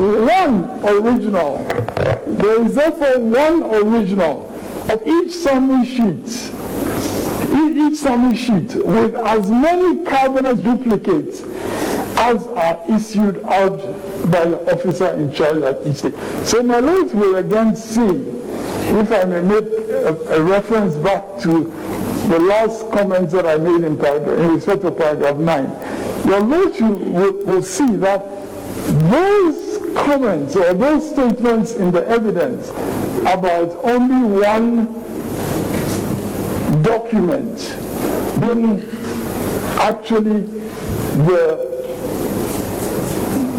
one original. There is therefore one original of each summary sheet. Each summary sheet with as many carbonate duplicates as are issued out by the officer in charge at each state. So my lords will again see, if I may make a reference back to the last comments that I made in respect of paragraph 9, your lordship will see that those comments or those statements in the evidence about only one document being actually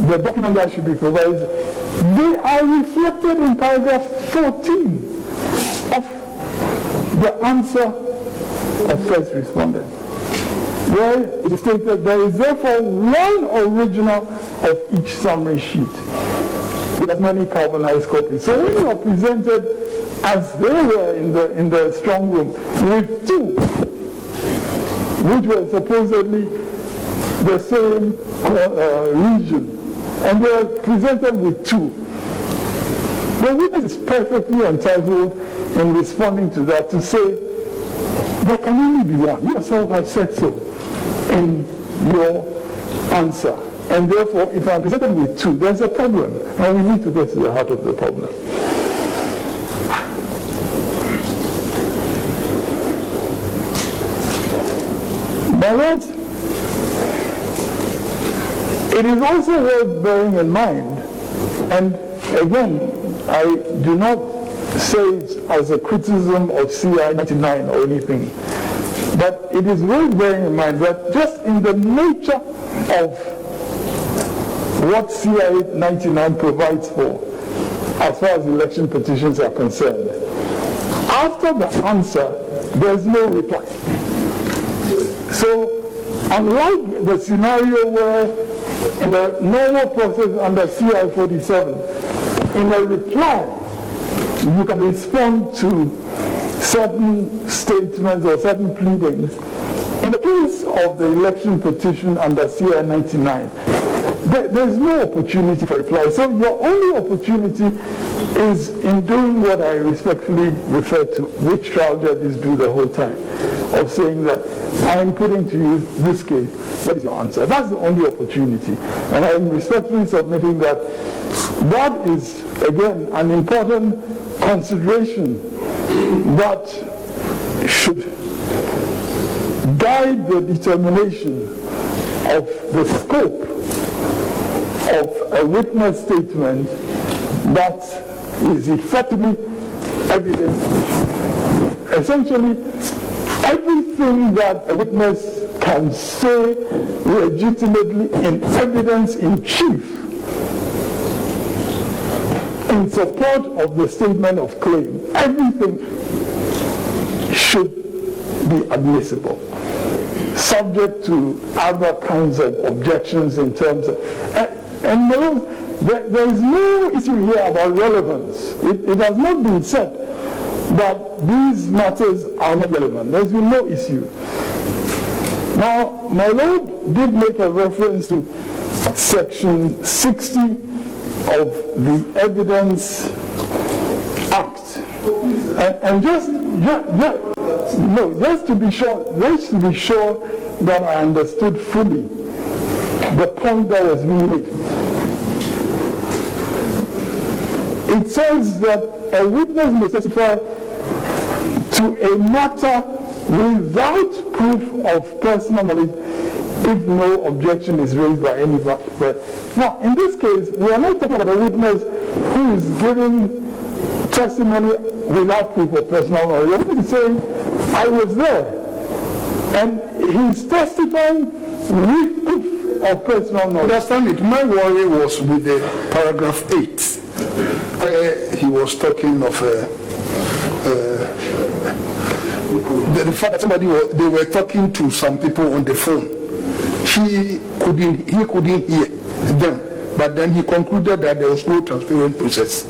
the document that should be provided, they are reflected in paragraph 14 of the answer of first respondent, where it is stated there is therefore one original of each summary sheet with as many carbonized copies. So when you are presented as they were in the strong room with two, which were supposedly the same region, and they are presented with two, the witness is perfectly entitled in responding to that to say there can only be one. You yourself have said so in your answer, and therefore if I'm presented with two, there's a problem, and we need to get to the heart of the problem. My lords, it is also worth bearing in mind, and again, I do not say it as a criticism of CI 99 or anything, but it is worth bearing in mind that just in the nature of what CI 99 provides for, as far as election petitions are concerned, after the answer, there's no reply. So, unlike the scenario where in the normal process under CI 47, in a reply, you can respond to certain statements or certain pleadings. In the case of the election petition under CI 99, there's no opportunity for reply. So your only opportunity is in doing what I respectfully refer to, which trial judges do the whole time, of saying that I'm putting to you this case, what is your answer? That's the only opportunity. And I'm respectfully submitting that that is, again, an important consideration that should guide the determination of the scope of a witness statement that is effectively evidence. Essentially, everything that a witness can say legitimately in evidence in chief in support of the statement of claim, everything should be admissible, subject to other kinds of objections in terms of, and there is no issue here about relevance. It has not been said that these matters are not relevant. There's been no issue. Now, my Lord did make a reference to Section 60 of the Evidence Act. And just to be sure that I understood fully the point that was being made. It says that a witness may testify to a matter without proof of personal knowledge if no objection is raised by anybody. Now, in this case, we are not talking about a witness who is giving testimony without proof of personal knowledge. The witness is saying, I was there. And he's testifying with proof of personal knowledge. Understand it. My worry was with the paragraph 8. Where he was talking of the fact that they were talking to some people on the phone. He couldn't hear them, but then he concluded that there was no transparent process.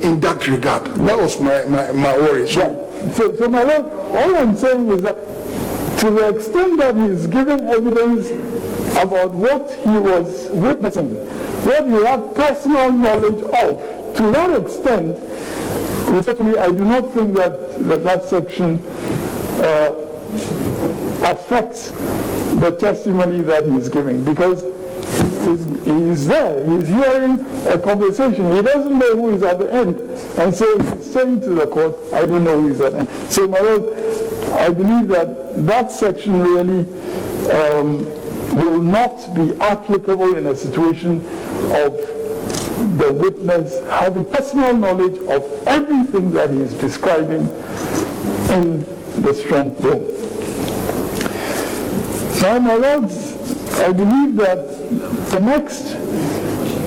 In that regard, that was my worry. So my Lord, all I'm saying is that to the extent that he's giving evidence about what he was witnessing, what he had personal knowledge of. To that extent, respectfully, I do not think that section affects the testimony that he's giving, because he's there, he's hearing a conversation. He doesn't know who is at the end. And so he's saying to the court, I don't know who is at the end. So, my Lord, I believe that section really will not be applicable in a situation of the witness having personal knowledge of everything that he is describing in the strong room. Now, my Lords, I believe that the next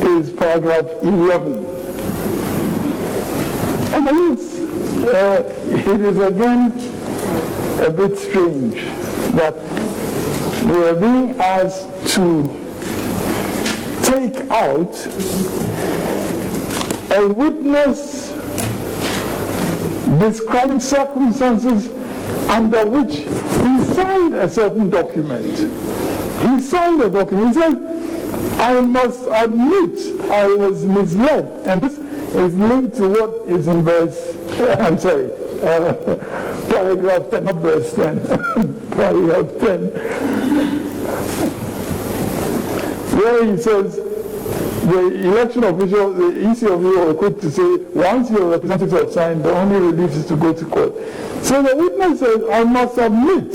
is paragraph 11. And my Lords, it is again a bit strange that we are being asked to take out a witness describing circumstances under which he signed a certain document. He signed a document. He said, I must admit I was misled. And this is linked to what is in paragraph 10, not verse 10, paragraph 10, where he says, the election official, the EC official were quick to say, once your representatives have signed, the only relief is to go to court. So the witness says, I must admit,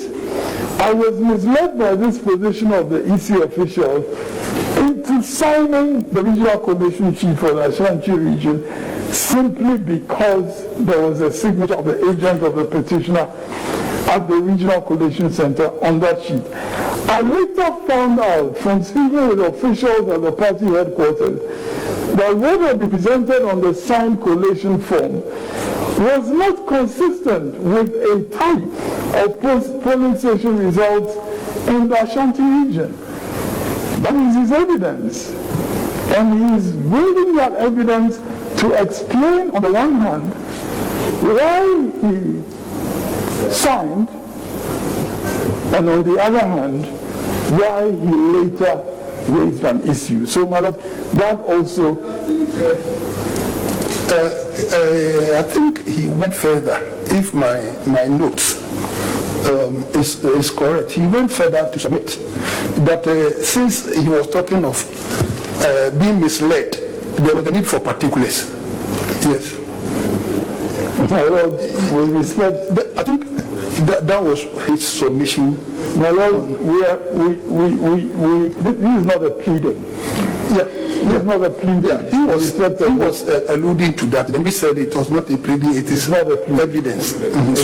I was misled by this position of the EC official into signing the regional coalition chief for the Ashanti region simply because there was a signature of the agent of the petitioner at the regional coalition center on that sheet. I later found out from speaking with officials at the party headquarters that what had been presented on the signed coalition form was not consistent with a type of polling station results in the Ashanti region. That is his evidence. And he is bringing that evidence to explain, on the one hand, why he signed, and on the other hand, why he later raised an issue. So, Madam, that also, I think he went further. If my notes is correct, he went further to submit that since he was talking of being misled, there was a need for particulars. Yes. My Lord, with respect, I think that was his submission. My Lord, this is not a pleading. Yeah. This is not a pleading. Yeah. He was alluding to that. Then we said it was not a pleading, it is not a evidence. Mm-hmm.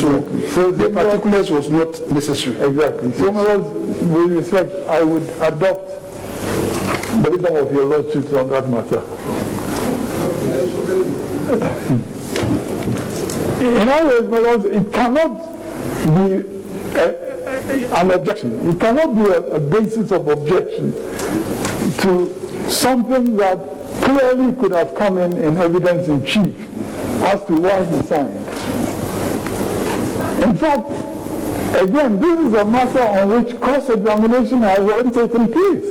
So the particulars was not necessary. Exactly. So, my Lord, with respect, I would adopt the wisdom of your Lordship on that matter. In other words, my Lord, it cannot be an objection. It cannot be a basis of objection to something that clearly could have come in evidence in chief as to why he signed. In fact, again, this is a matter on which cross-examination has already taken place.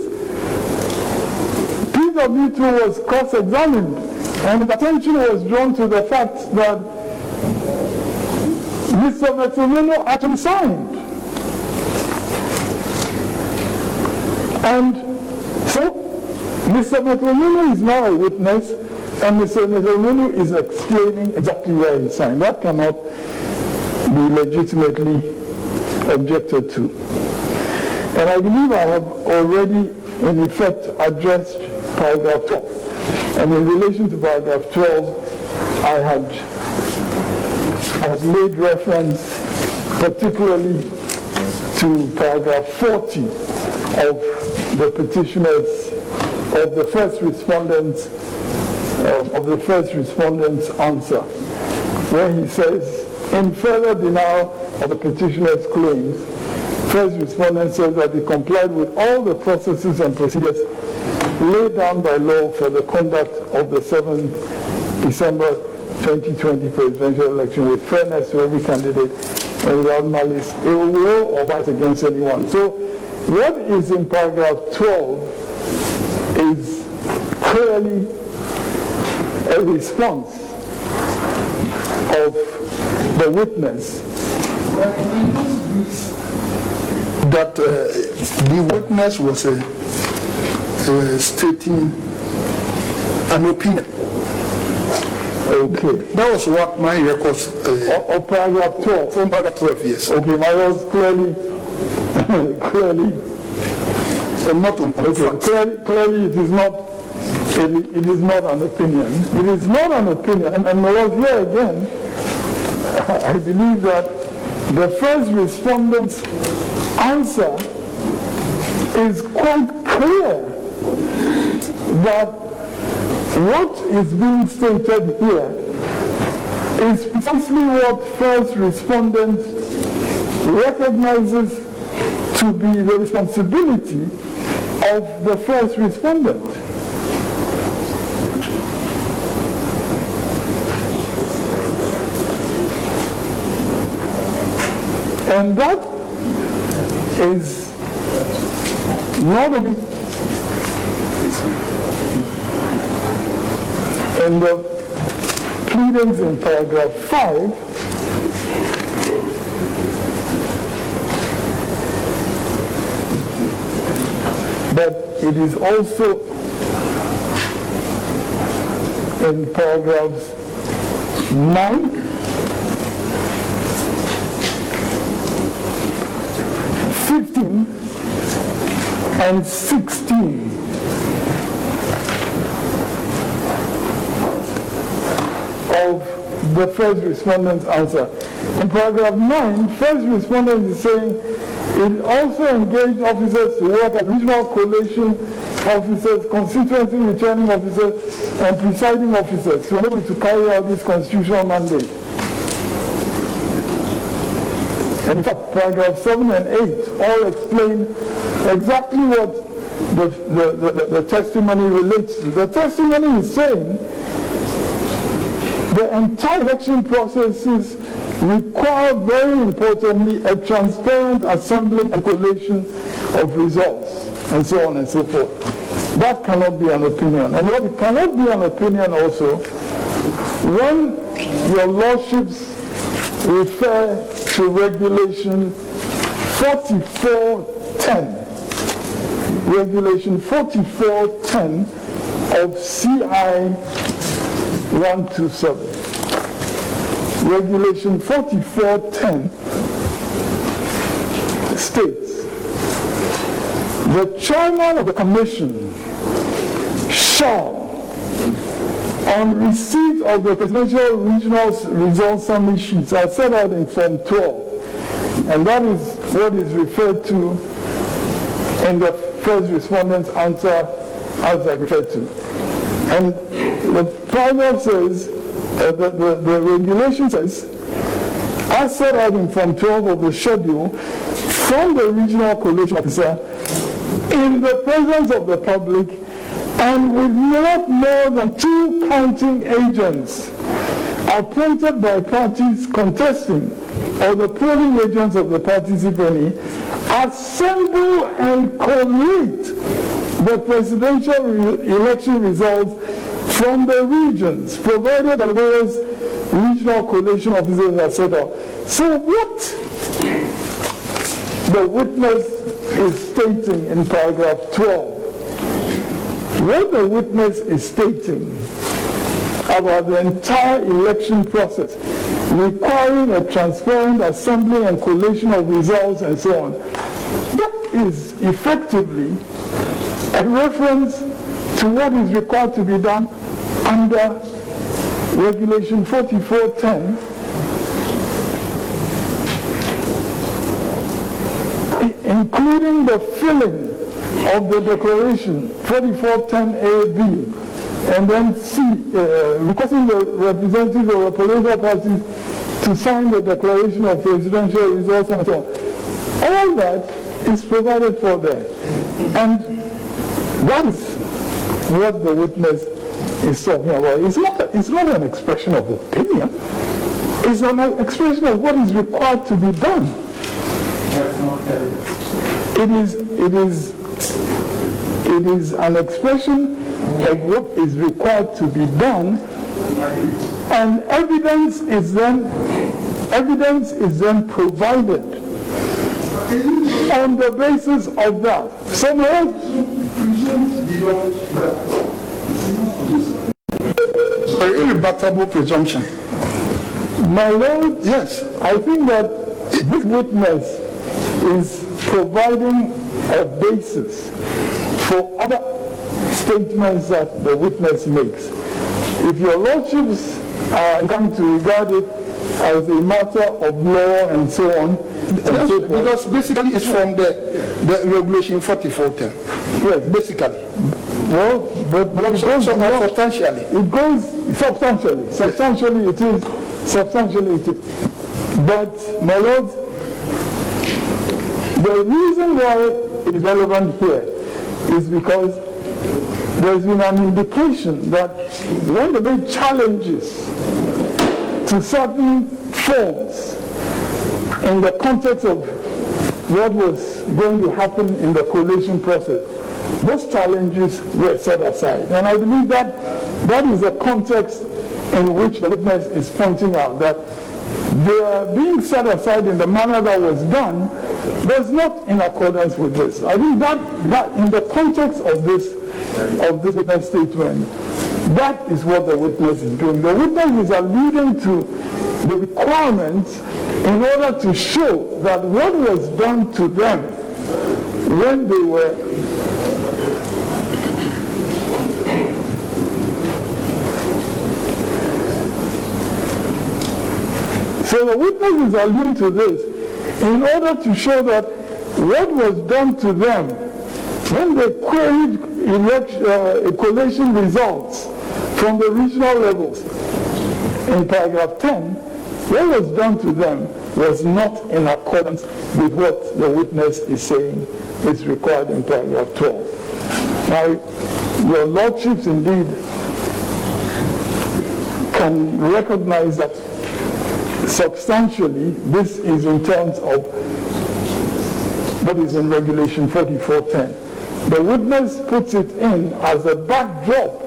PW2 was cross-examined, and attention was drawn to the fact that Mr. Metromino actually signed. And so, Mr. Metromino is now a witness, and Mr. Metromino is explaining exactly why he signed. That cannot be legitimately objected to. And I believe I have already, in effect, addressed paragraph 12. And in relation to paragraph 12, I had made reference particularly to paragraph 40 of the petitioner's, of the first respondent's answer, where he says, in further denial of the petitioner's claims, first respondent says that he complied with all the processes and procedures laid down by law for the conduct of the 7th December 2020 presidential election with fairness to every candidate and without malice, ill will or bias against anyone. So what is in paragraph 12 is clearly a response of the witness. That the witness was stating an opinion. Okay. That was what my records Of paragraph 12. from paragraph 12, yes. Okay, my was clearly, Not on fact. clearly it is not an opinion. It is not an opinion. And my was here again, I believe that the first respondent's answer is quite clear that what is being stated here is precisely what first respondent recognizes to be the responsibility of the first respondent. And that is not only in the pleadings in paragraph 5, but it is also in paragraphs 9, 15, and 16. Of the first respondent's answer. In paragraph 9, first respondent is saying it also engaged officers to work as regional collation officers, constituency returning officers, and presiding officers to be able to carry out this constitutional mandate. And in fact, paragraph 7 and 8 all explain exactly what the testimony relates to. The testimony is saying the entire election processes require, very importantly, a transparent assembling and collation of results, and so on and so forth. That cannot be an opinion. And what cannot be an opinion also, when your lordships refer to regulation 4410, regulation 4410 of CI 127. Regulation 4410 states, the chairman of the commission shall, on receipt of the presidential regional results summary sheets, as set out in Form 12, and that is what is referred to in the first respondent's answer, as I referred to. And the paragraph says, the regulation says, as set out in Form 12 of the schedule, from the regional collation officer, in the presence of the public, and with not more than 2 counting agents appointed by parties contesting, or the polling agents of the parties, if any, assemble and collate the presidential election results from the regions, provided that various regional collation officers are set up. So what the witness is stating in paragraph 12, what the witness is stating about the entire election process, requiring a transparent assembly and collation of results and so on, that is effectively a reference to what is required to be done under Regulation 4410, including the filling of the declaration 4410A-B, and then C, requesting the representatives of the political parties to sign the declaration of presidential results and so on. All that is provided for there. And that is what the witness is talking about. It's not an expression of opinion. It's an expression of what is required to be done. It is an expression of what is required to be done, and evidence is then provided on the basis of that. An irrebuttable presumption. My Lord, Yes. I think that this witness is providing a basis for other statements that the witness makes. If your lordships are going to regard it as a matter of law and so on, and so forth, Because basically it's from the regulation 4410. yes, Basically. well, but it goes beyond. Substantially. It goes substantially. Substantially it is. Substantially it is. But, my Lord, the reason why it is relevant here is because there's been an indication that when the big challenges to certain forms in the context of what was going to happen in the coalition process, those challenges were set aside. And I believe that that is the context in which the witness is pointing out, that they are being set aside in the manner that was done was not in accordance with this. I think that in the context of this witness statement, that is what the witness is doing. The witness is alluding to the requirements in order to show that what was done to them when they were So the witness is alluding to this in order to show that what was done to them when they queried collation results from the regional levels in paragraph 10, what was done to them was not in accordance with what the witness is saying is required in paragraph 12. Now, your lordships indeed can recognize that substantially this is in terms of what is in regulation 4410. The witness puts it in as a backdrop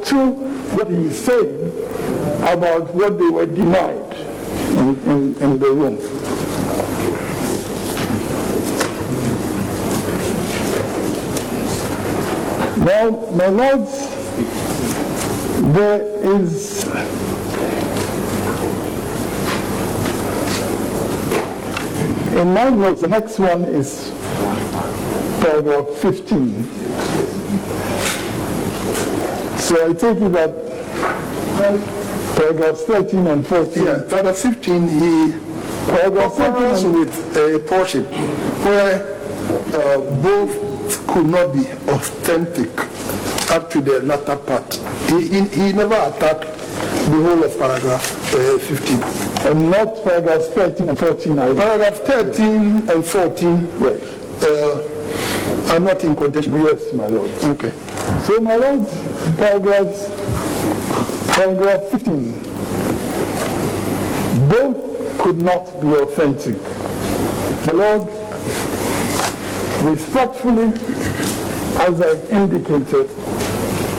to what he is saying about what they were denied in the room. Now, my lords, there is in my notes, the next one is paragraph 15. So I take it that paragraphs 13 and 14. Yeah, paragraph 15, he compares with a portion where both could not be authentic up to the latter part. He never attacked the whole of paragraph 15. And not paragraphs 13 and 14 either. Paragraph 13 and 14 are not in contention. Yes, my lord. Okay. So, my lord, paragraph 15. Both could not be authentic. My lord, respectfully, as I've indicated,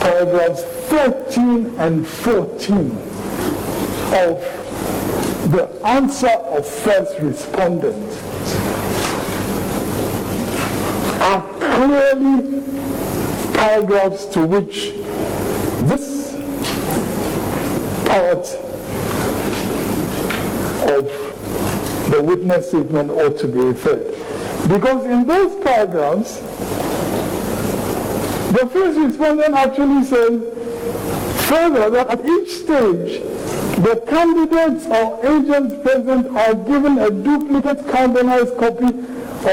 paragraphs 13 and 14 of the answer of first respondent are clearly paragraphs to which this part of the witness statement ought to be referred. Because in those paragraphs, the first respondent actually says further that at each stage, the candidates or agents present are given a duplicate carbonized copy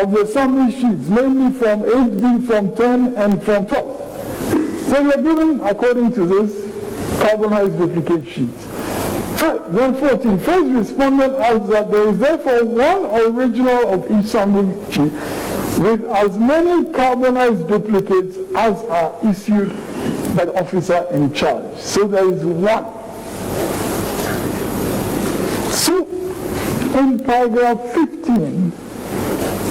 of the summary sheets, mainly from 8B, from 10, and from 12. So you're given, according to this, carbonized duplicate sheets. Then 14, first respondent adds that there is therefore one original of each summary sheet with as many carbonized duplicates as are issued by the officer in charge. So there is one. So in paragraph 15,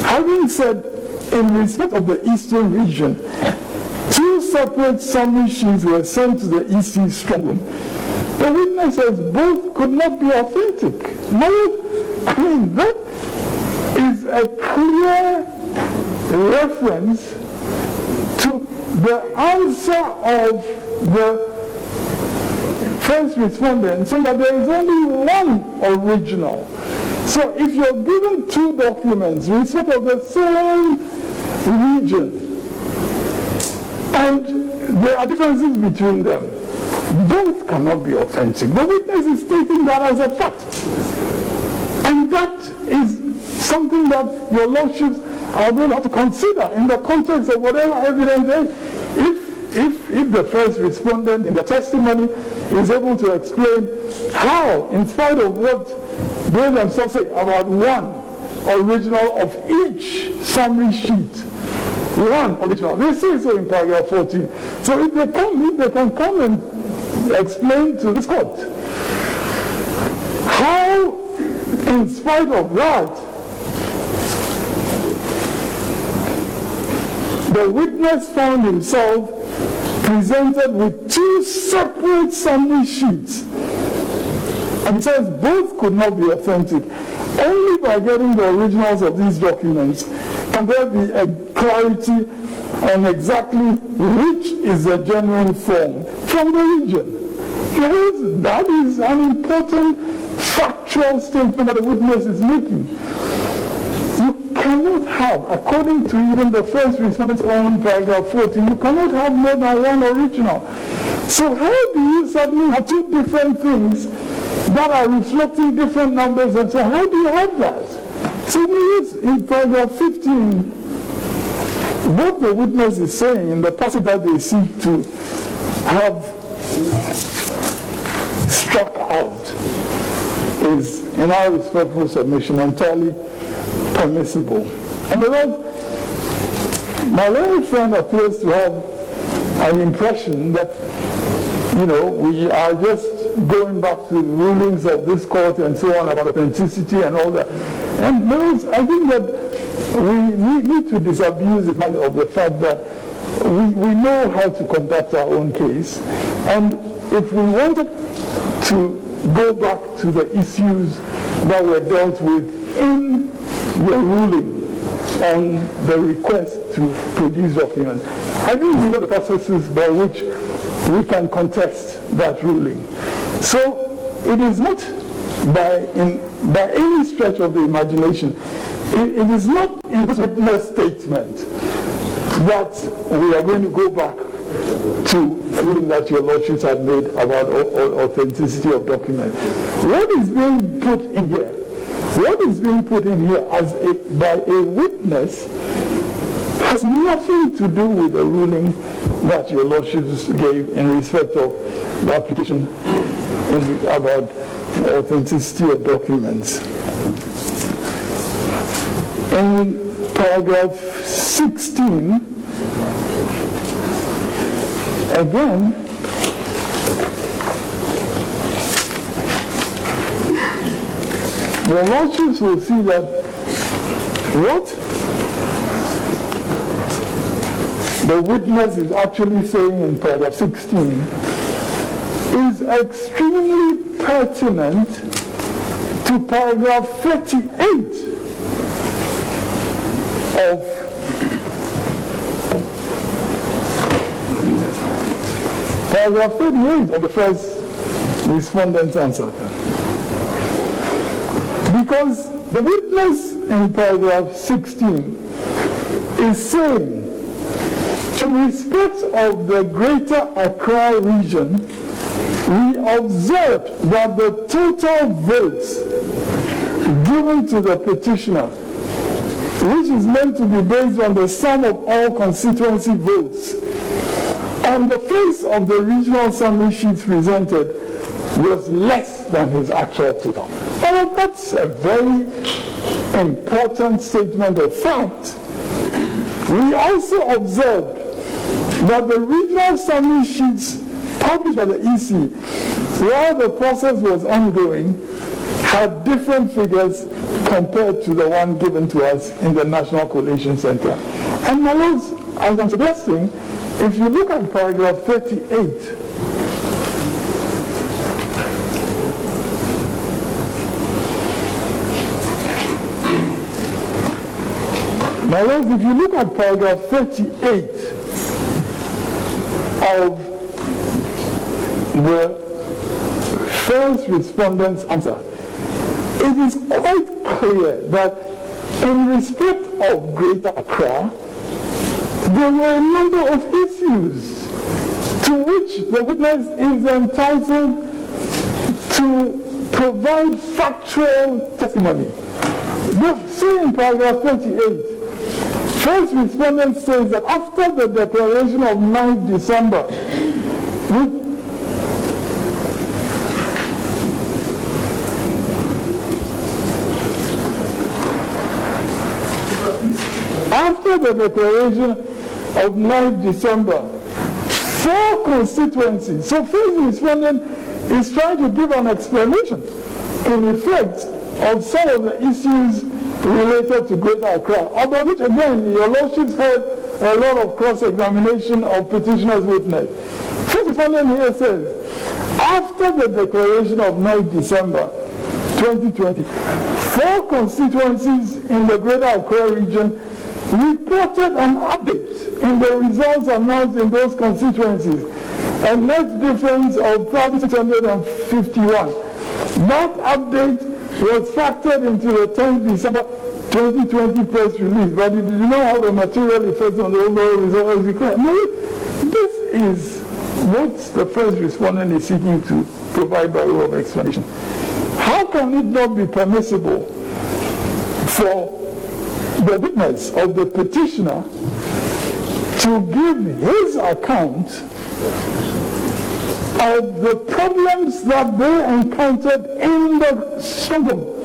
having said, in respect of the Eastern region, 2 separate summary sheets were sent to the EC strongroom. The witness says both could not be authentic. No, I mean, that is a clear reference to the answer of the first respondent, saying that there is only one original. So if you're given 2 documents, respect of the same region, and there are differences between them, both cannot be authentic. The witness is stating that as a fact. And that is something that your lordships are going to have to consider in the context of whatever evidence there is. If the first respondent in the testimony is able to explain how, in spite of what they themselves say about one original of each summary sheet, one original, they say so in paragraph 14. So if they can come and explain to this court how, in spite of that, the witness found himself presented with 2 separate summary sheets. And he says both could not be authentic. Only by getting the originals of these documents can there be a clarity on exactly which is the genuine form from the region. Because that is an important factual statement that the witness is making. You cannot have, according to even the first respondent's own paragraph 14, you cannot have more than one original. So how do you suddenly have 2 different things that are reflecting different numbers, and so how do you have that? So in paragraph 15, what the witness is saying in the passage that they seek to have struck out is, in our respectful submission, entirely permissible. And my learned friend appears to have an impression that, we are just going back to the rulings of this court and so on about authenticity and all that. And I think that we need to disabuse of the fact that we know how to conduct our own case. And if we wanted to go back to the issues that were dealt with in the ruling on the request to produce documents, I think we know the processes by which we can contest that ruling. So it is not by any stretch of the imagination, it is not in this witness statement that we are going to go back to a ruling that your lordships have made about authenticity of documents. What is being put in here? What is being put in here by a witness has nothing to do with the ruling that your lordships gave in respect of the application about authenticity of documents. In paragraph 16, again, the lordships will see that what the witness is actually saying in paragraph 16 is extremely pertinent to paragraph 38 of paragraph 38 of the first respondent's answer. Because the witness in paragraph 16 is saying, in respect of the Greater Accra region, we observed that the total votes given to the petitioner, which is meant to be based on the sum of all constituency votes, on the face of the regional summary sheets presented, was less than his actual total. Well, that's a very important statement of fact. We also observed that the regional summary sheets published by the EC, while the process was ongoing, had different figures compared to the one given to us in the National Collation Center. And my lords, as I'm suggesting, if you look at paragraph 38, my lords, if you look at paragraph 38 of the first respondent's answer, it is quite clear that in respect of Greater Accra, there were a number of issues to which the witness is entitled to provide factual testimony. See in paragraph 38, first respondent says that after the declaration of 9th December, after the declaration of 9th December, 4 constituencies. So first respondent is trying to give an explanation, in effect, of some of the issues related to Greater Accra, about which, again, your lordships had a lot of cross-examination of petitioner's witness. First respondent here says, after the declaration of 9th December 2020, 4 constituencies in the Greater Accra region reported an update in the results announced in those constituencies, a net difference of 3,651. That update was factored into the 10th December 2020 press release, but it did not have a material effect on the overall result as declared. No, this is what the first respondent is seeking to provide by way of explanation. How can it not be permissible for the witness of the petitioner to give his account of the problems that they encountered in the struggle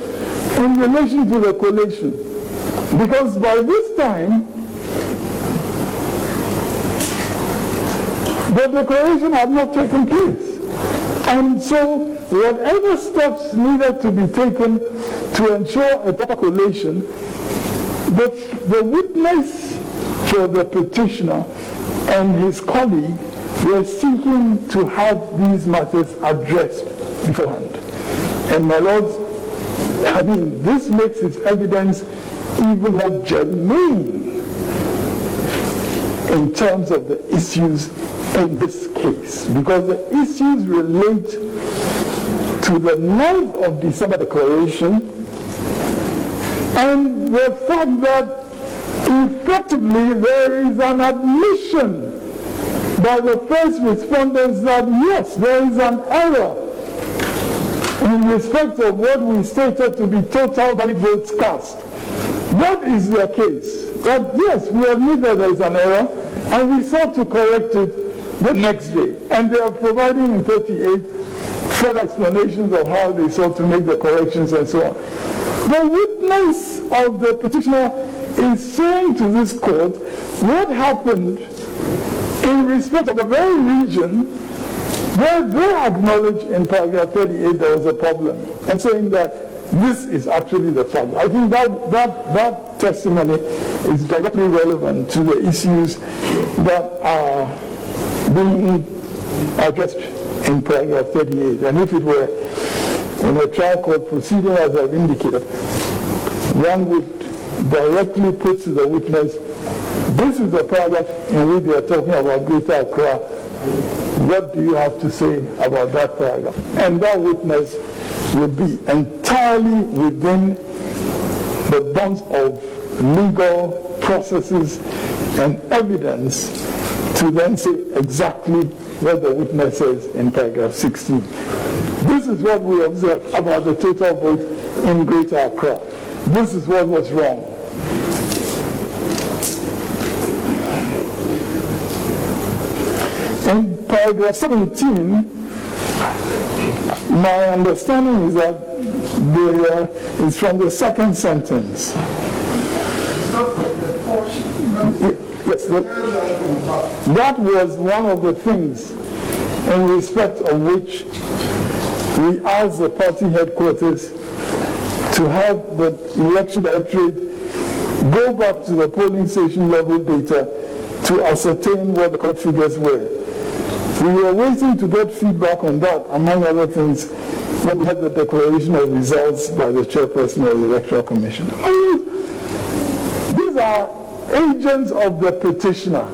in relation to the collation? Because by this time, the declaration had not taken place. And so whatever steps needed to be taken to ensure a proper collation, the witness for the petitioner and his colleague were seeking to have these matters addressed beforehand. And my lords, I mean, this makes its evidence even more germane in terms of the issues in this case, because the issues relate to the 9th of December declaration and the fact that effectively there is an admission by the first respondents that yes, there is an error in respect of what we stated to be total valid votes cast. That is the case. That yes, we admit that there is an error and we sought to correct it the next day. And they are providing in 38 further explanations of how they sought to make the corrections and so on. The witness of the petitioner is saying to this court what happened in respect of the very region where they acknowledge in paragraph 38 there was a problem, and saying that this is actually the fact. I think that testimony is directly relevant to the issues that are being addressed in paragraph 38. And if it were in a trial court proceeding, as I've indicated, one would directly put to the witness, this is the paragraph in which they are talking about Greater Accra. What do you have to say about that paragraph? And that witness would be entirely within the bounds of legal processes and evidence to then say exactly what the witness says in paragraph 16. This is what we observe about the total vote in Greater Accra. This is what was wrong. In paragraph 17, my understanding is that it's from the second sentence. Yes, that was one of the things in respect of which we asked the party headquarters to to have the election directorate go back to the polling station level data to ascertain what the correct figures were. We were waiting to get feedback on that, among other things, when we had the declaration of results by the chairperson of the Electoral Commission. These are agents of the petitioner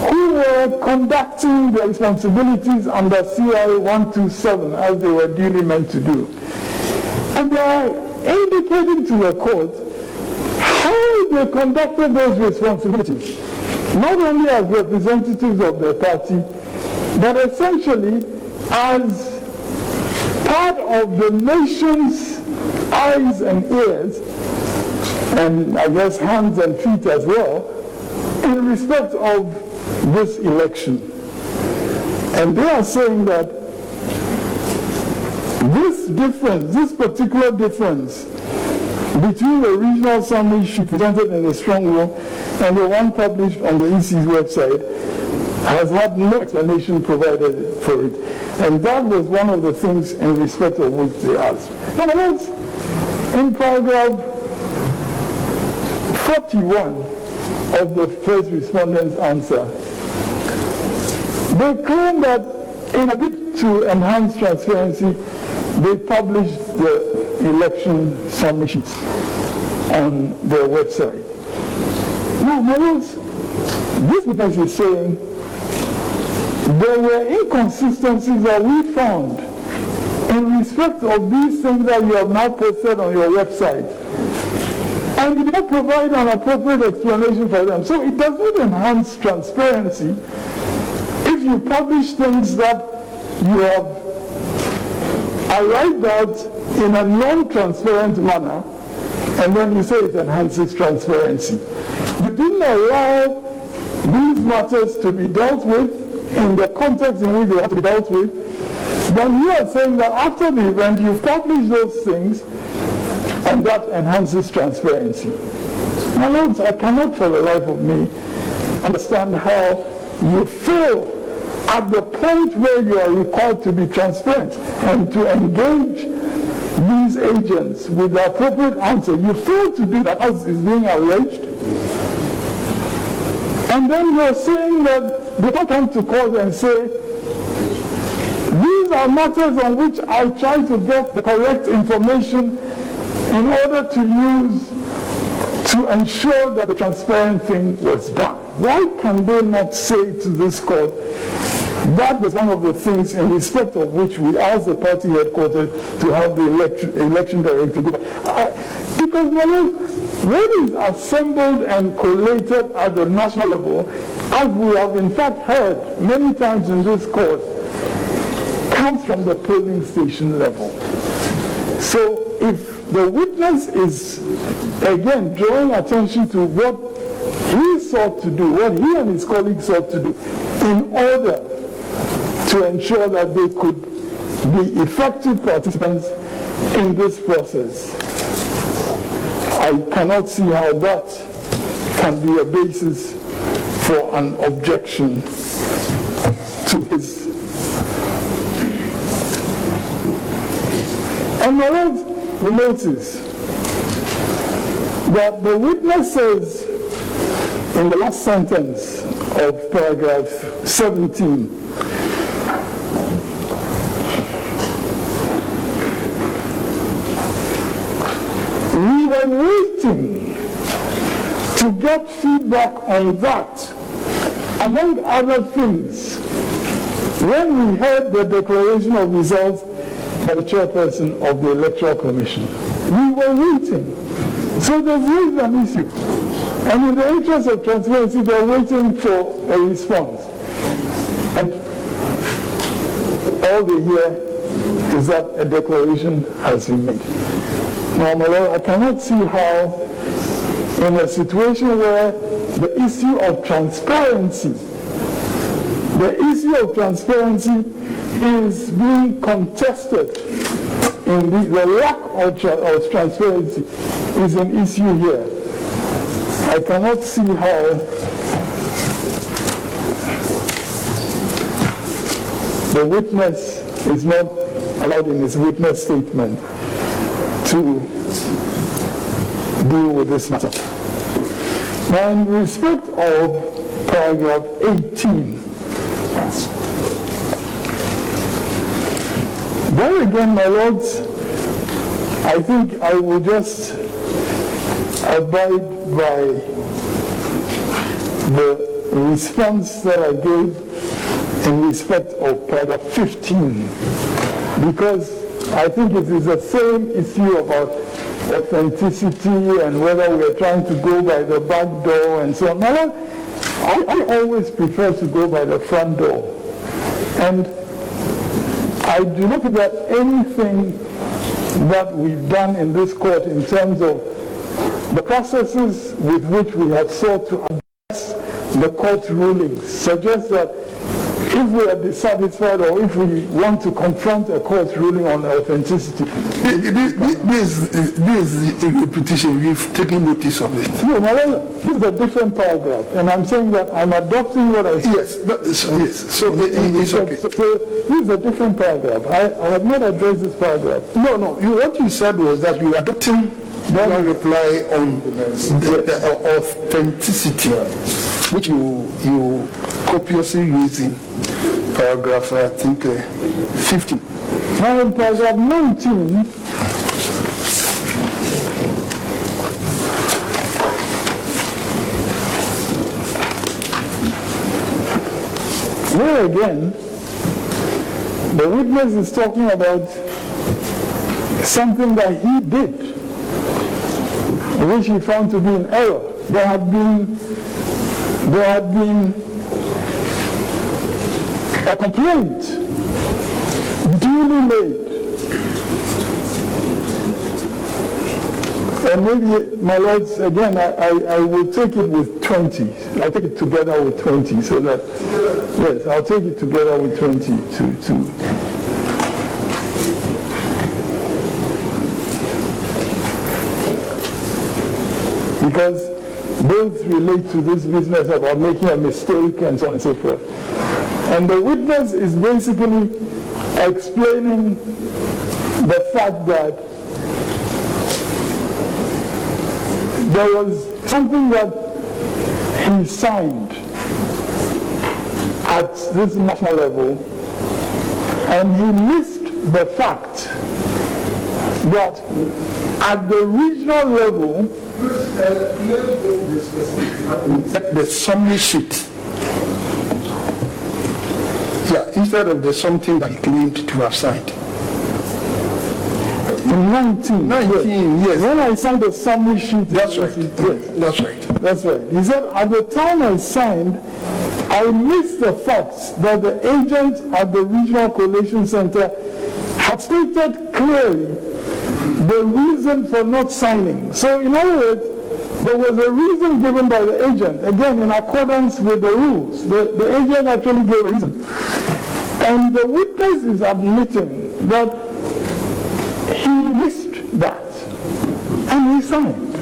who were conducting their responsibilities under CI 127 as they were duly meant to do. And they are indicating to the court how they conducted those responsibilities, not only as representatives of their party, but essentially as part of the nation's eyes and ears, and I guess hands and feet as well, in respect of this election. And they are saying that this difference, this particular difference between the regional summary sheet presented in the strong room and the one published on the EC's website has had no explanation provided for it. And that was one of the things in respect of which they asked. Now, in paragraph 41 of the first respondent's answer, they claim that in a bid to enhance transparency, they published the election summary sheets on their website. Now, this witness is saying there were inconsistencies that we found in respect of these things that you have now posted on your website. And you did not provide an appropriate explanation for them. So it does not enhance transparency if you publish things that you have arrived at in a non-transparent manner, and then you say it enhances transparency. You didn't allow these matters to be dealt with in the context in which they have to be dealt with. Then you are saying that after the event, you publish those things, and that enhances transparency. My lords, I cannot for the life of me understand how you fail at the point where you are required to be transparent and to engage these agents with the appropriate answer. You fail to do that as is being alleged. And then you're saying that they don't come to court and say, these are matters on which I try to get the correct information in order to use to ensure that the transparent thing was done. Why can they not say to this court, that was one of the things in respect of which we asked the party headquarters to have the election director go back? Because what is assembled and collated at the national level, as we have in fact heard many times in this court, comes from the polling station level. So if the witness is, again, drawing attention to what he sought to do, what he and his colleagues sought to do, in order to ensure that they could be effective participants in this process, I cannot see how that can be a basis for an objection to his. And we notice that the witness says in the last sentence of paragraph 17, we were waiting to get feedback on that, among other things, when we heard the declaration of results by the chairperson of the Electoral Commission. We were waiting. So they've raised an issue. And in the interest of transparency, they're waiting for a response. And all they hear is that a declaration has been made. Now, my Lord, I cannot see how, in a situation where the issue of transparency is being contested, in the lack of transparency is an issue here. I cannot see how the witness is not allowed in his witness statement to to deal with this matter. Now, in respect of paragraph 18, there again, my lords, I think I will just abide by the response that I gave in respect of paragraph 15, because I think it is the same issue about authenticity and whether we are trying to go by the back door and so on. Now, I always prefer to go by the front door. And I do not think that anything that we've done in this court in terms of the processes with which we have sought to address the court rulings suggests that if we are dissatisfied or if we want to confront a court ruling on authenticity. This is a repetition. We've taken notice of it. No, this is a different paragraph, and I'm saying that I'm adopting what I said. Yes. So it's okay. So this is a different paragraph. I have not addressed this paragraph. No. What you said was that you are adopting one reply on the authenticity, which you copiously use in paragraph, I think, 15. Now in paragraph 19, here again, the witness is talking about something that he did, which he found to be an error. There had been a complaint duly made. And maybe, my lords, again, I will take it with 20. I'll take it together with 20 so that, yes, I'll take it together with 20 because both relate to this business about making a mistake and so on and so forth. And the witness is basically explaining the fact that there was something that he signed at this national level, and he missed the fact that at the regional level, the summary sheet. Yeah, instead of the something that he claimed to have signed. In 19, yes. When I signed the summary sheet, That's right. That's right. That's right. He said, at the time I signed, I missed the fact that the agent at the Regional Collation Center had stated clearly the reason for not signing. So in other words, there was a reason given by the agent, again in accordance with the rules. The agent actually gave a reason. And the witness is admitting that he missed that, and he signed.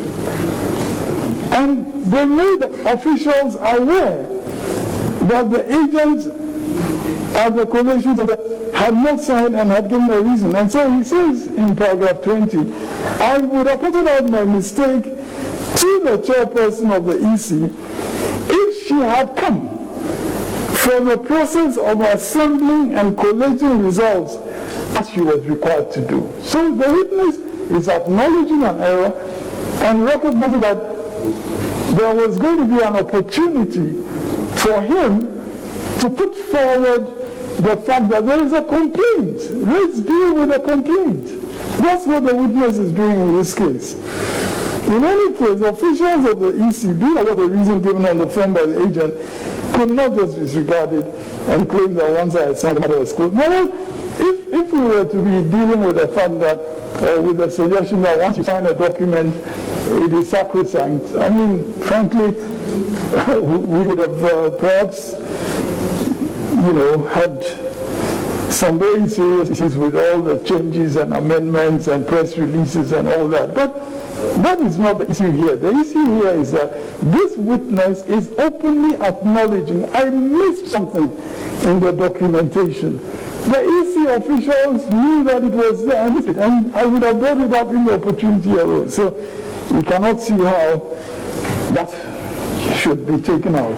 And they made officials aware that the agent at the collation had not signed and had given a reason. And so he says in paragraph 20, I would have pointed out my mistake to the chairperson of the EC if she had come for the process of assembling and collating results as she was required to do. So the witness is acknowledging an error and recognizing that there was going to be an opportunity for him to put forward the fact that there is a complaint. Let's deal with a complaint. That's what the witness is doing in this case. In any case, officials of the EC, being aware of the reason given on the phone by the agent, could not just disregard it and claim that once I had signed the matter was closed. Now, if we were to be dealing with the fact that, with the suggestion that once you sign a document, it is sacrosanct, I mean, frankly, we would have perhaps, had some very serious issues with all the changes and amendments and press releases and all that. But that is not the issue here. The issue here is that this witness is openly acknowledging, I missed something in the documentation. The EC officials knew that it was there, and I would have brought it up in the opportunity arose. So we cannot see how that should be taken out.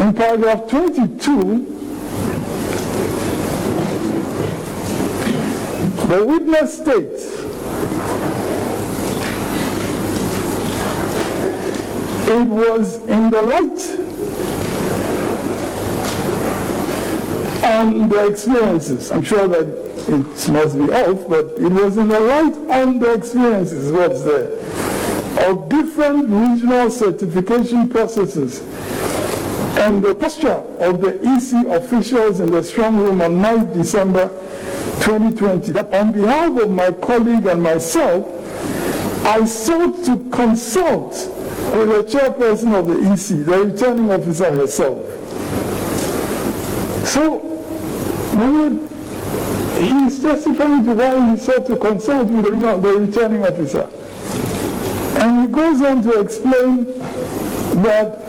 In paragraph 22, the witness states, it was in the light on the experiences. I'm sure that it must be off, but it was in the light on the experiences, what's there, of different regional certification processes and the posture of the EC officials in the strong room on 9th December 2020, that on behalf of my colleague and myself, I sought to consult with the chairperson of the EC, the returning officer herself. So, when he is testifying to why he sought to consult with the returning officer, and he goes on to explain that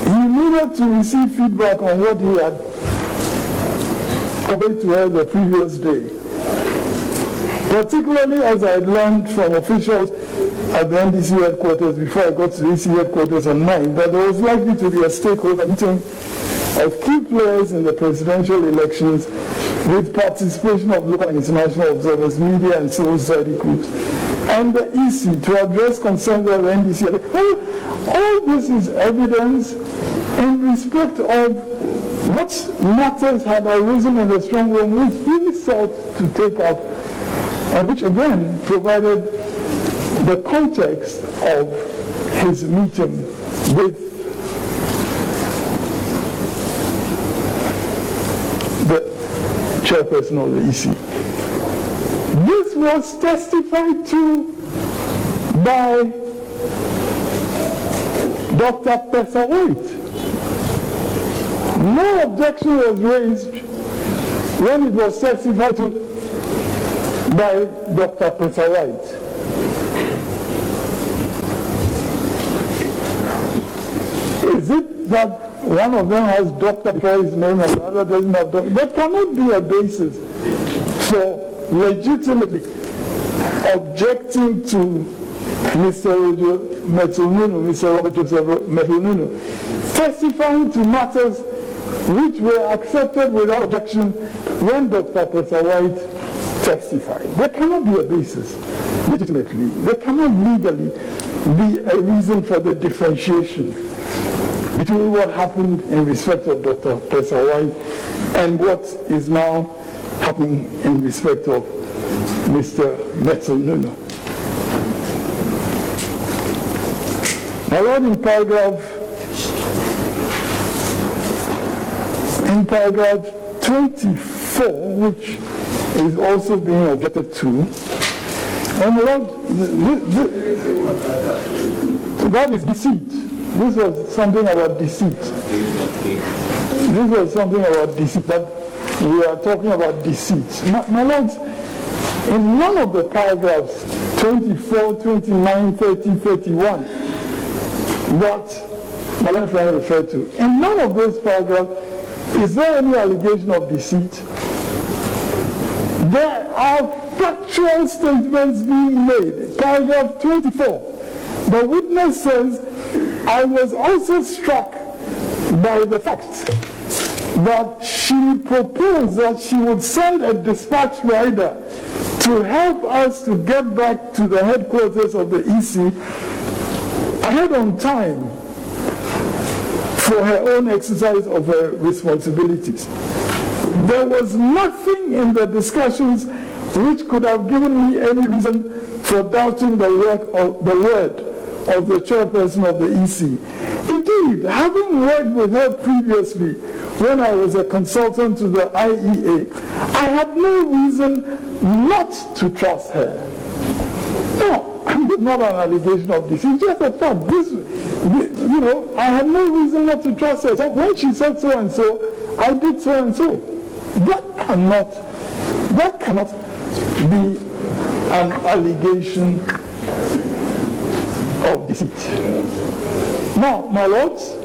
he needed to receive feedback on what he had conveyed to her the previous day. Particularly as I had learned from officials at the NDC headquarters before I got to the EC headquarters on 9, that there was likely to be a stakeholder meeting of key players in the presidential elections with participation of local and international observers, media and civil society groups, and the EC to address concerns of the NDC. All this is evidence in respect of what matters had arisen in the strong room, which he sought to take up, and which again provided the context of his meeting with the chairperson of the EC. This was testified to by Dr. Pesa-White. No objection was raised when it was testified to by Dr. Pesa-White. Is it that one of them has doctor before his name and the other doesn't have doctor? That cannot be a basis for legitimately objecting to Mr. Robert Joseph Mehununu, testifying to matters which were accepted without objection when Dr. Pesa-White testified. There cannot be a basis, legitimately. There cannot legally be a reason for the differentiation between what happened in respect of Dr. Pesa-White and what is now happening in respect of Mr. Mehununu. My Lord, in paragraph 24, which is also being objected to, and my Lord, that is deceit. This was something about deceit. This was something about deceit, that we are talking about deceit. My Lord, in none of the paragraphs 24, 29, 30, 31, that my Lord friend referred to, in none of those paragraphs is there any allegation of deceit. There are factual statements being made. Paragraph 24, the witness says, I was also struck by the fact that she proposed that she would send a dispatch rider to help us to get back to the headquarters of the EC ahead on time for her own exercise of her responsibilities. There was nothing in the discussions which could have given me any reason for doubting the word of the chairperson of the EC. Indeed, having worked with her previously when I was a consultant to the IEA, I had no reason not to trust her. No, it's not an allegation of this. It's just a fact. I had no reason not to trust her. So when she said so and so, I did so and so. That cannot be an allegation deceit. Now, my lords,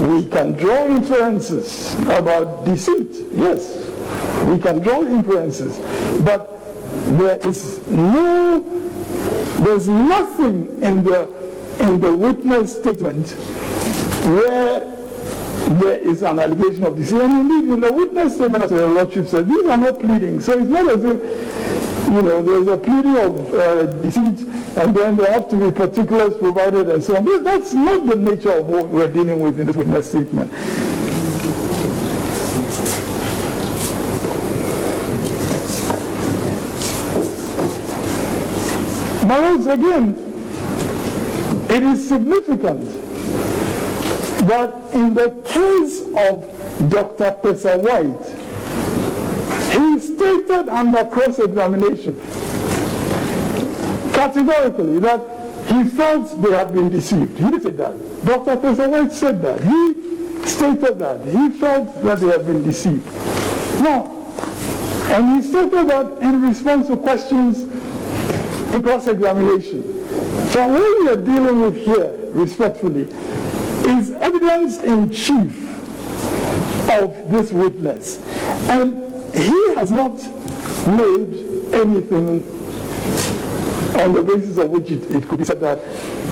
we can draw inferences about deceit. Yes, we can draw inferences, but there's nothing in the witness statement where there is an allegation of deceit. And indeed, in the witness statement, as the Lordship said, these are not pleadings. So it's not as if, there's a pleading of deceit, and then there have to be particulars provided and so on. That's not the nature of what we're dealing with in this witness statement. My lords, again, it is significant that in the case of Dr. Pesa White, he stated under cross-examination categorically that he felt they had been deceived. He did say that. Dr. Pesa White said that. He stated that. He felt that they had been deceived. Now, and he stated that in response to questions in cross-examination. So what we are dealing with here, respectfully, is evidence in chief of this witness. And he has not made anything on the basis of which it could be said that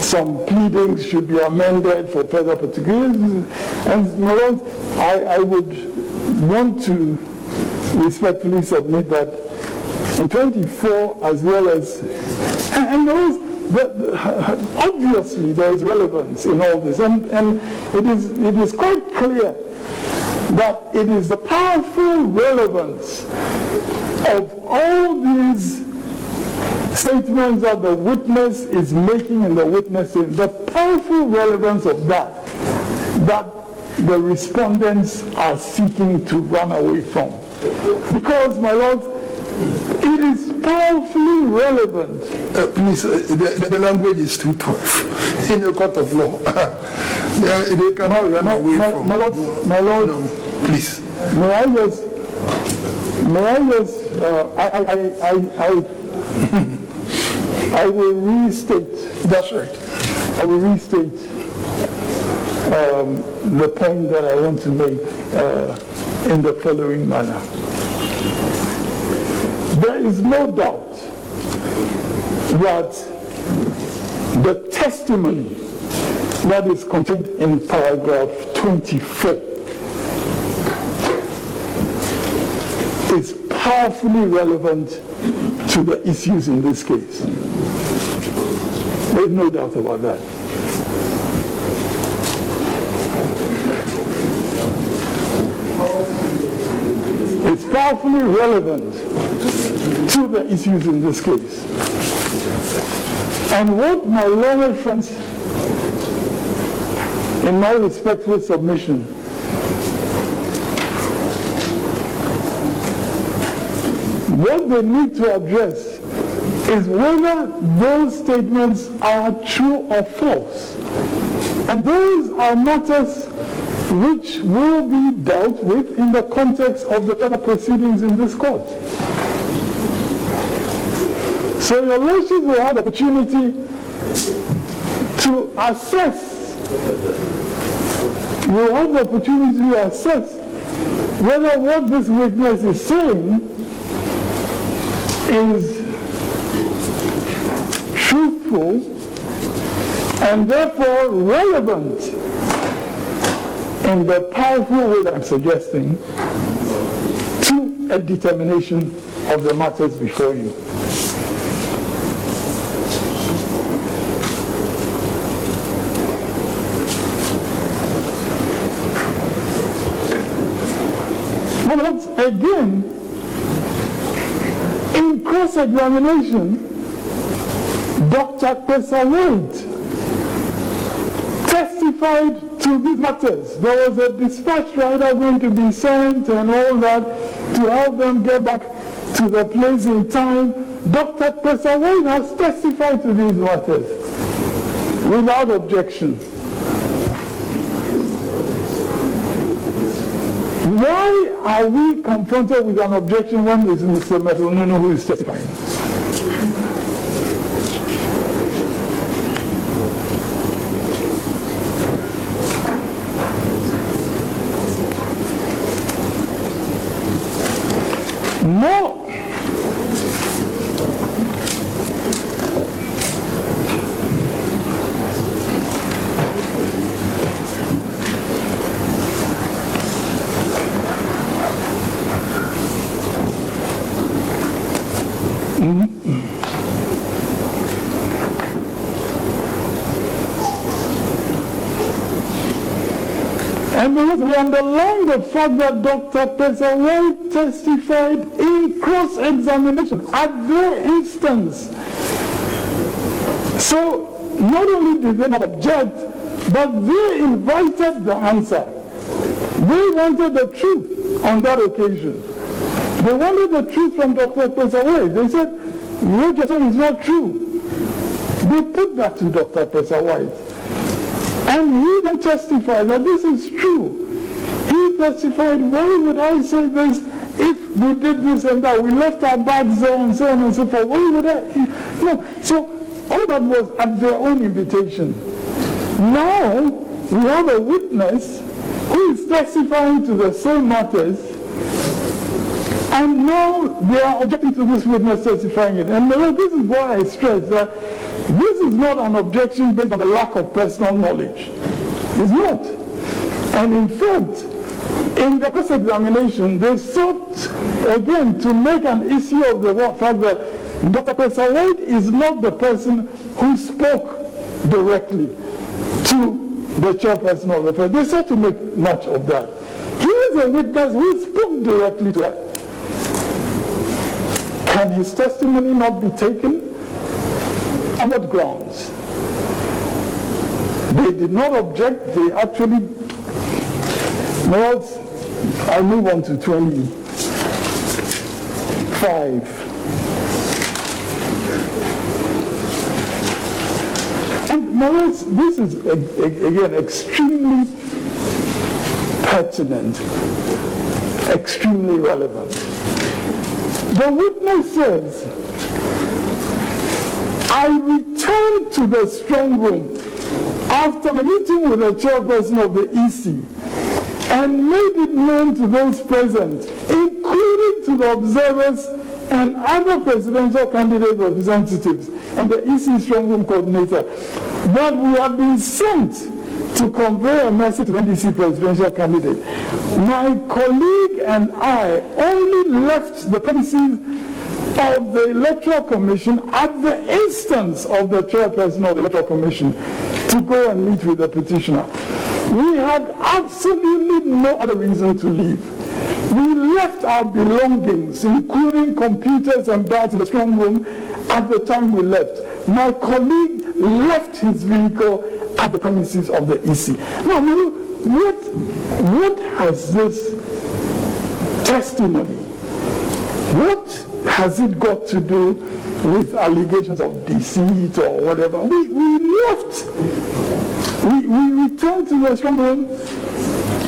some pleadings should be amended for further particulars. And my lord, I would want to respectfully submit that in 24 as well as, and obviously there is relevance in all this, and it is quite clear that it is the powerful relevance of all these statements that the witness is making in the witnessing, the powerful relevance of that the respondents are seeking to run away from. Because, my lord, it is powerfully relevant. Please, the language is too tough in the court of law. They cannot run away from. My lord, no, please. May I will restate. That's right. I will restate the point that I want to make in the following manner. There is no doubt that the testimony that is contained in paragraph 24 is powerfully relevant to the issues in this case. There's no doubt about that. It's powerfully relevant to the issues in this case. And what my learned friends, in my respectful submission, what they need to address is whether those statements are true or false. And those are matters which will be dealt with in the context of the other proceedings in this court. So your lordships will have the opportunity to assess, will have the opportunity to assess whether what this witness is saying is truthful and therefore relevant in the powerful way that I'm suggesting to a determination of the matters before you. But again, in cross-examination, Dr. Pesa White testified to these matters. There was a dispatch rider going to be sent and all that to help them get back to the place in time. Dr. Pesa White has testified to these matters without objection. Why are we confronted with an objection when it's Mr. Metonunu who is testifying? No. And we underline the fact that Dr. Pesa White testified in cross-examination at their instance. So not only did they not object, but they invited the answer. They wanted the truth on that occasion. They wanted the truth from Dr. Pesa White. They said, what you're saying is not true. They put that to Dr. Pesa White. And he then testified that this is true. He testified, why would I say this if we did this and that? We left our bags there and so on and so forth. Why would I? No. So all that was at their own invitation. Now we have a witness who is testifying to the same matters, and now they are objecting to this witness testifying it. And this is why I stress that this is not an objection based on the lack of personal knowledge. It's not. And in fact, in the cross-examination, they sought again to make an issue of the fact that Dr. Pesa White is not the person who spoke directly to the chairperson of the Fed. They sought to make much of that. He is a witness who spoke directly to her. Can his testimony not be taken? On what grounds? They did not object. They actually, well, I move on to 25. And Morris, this is again extremely pertinent, extremely relevant. The witness says, I returned to the strong room after meeting with the chairperson of the EC and made it known to those present, including to the observers and other presidential candidate representatives and the EC strong room coordinator, that we have been sent to convey a message to the NDC presidential candidate. My colleague and I only left the premises of the Electoral Commission at the instance of the chairperson of the Electoral Commission to go and meet with the petitioner. We had absolutely no other reason to leave. We left our belongings, including computers and bags in the strong room, at the time we left. My colleague left his vehicle at the premises of the EC. Now, what has this testimony, what has it got to do with allegations of deceit or whatever? We left. We returned to the strong room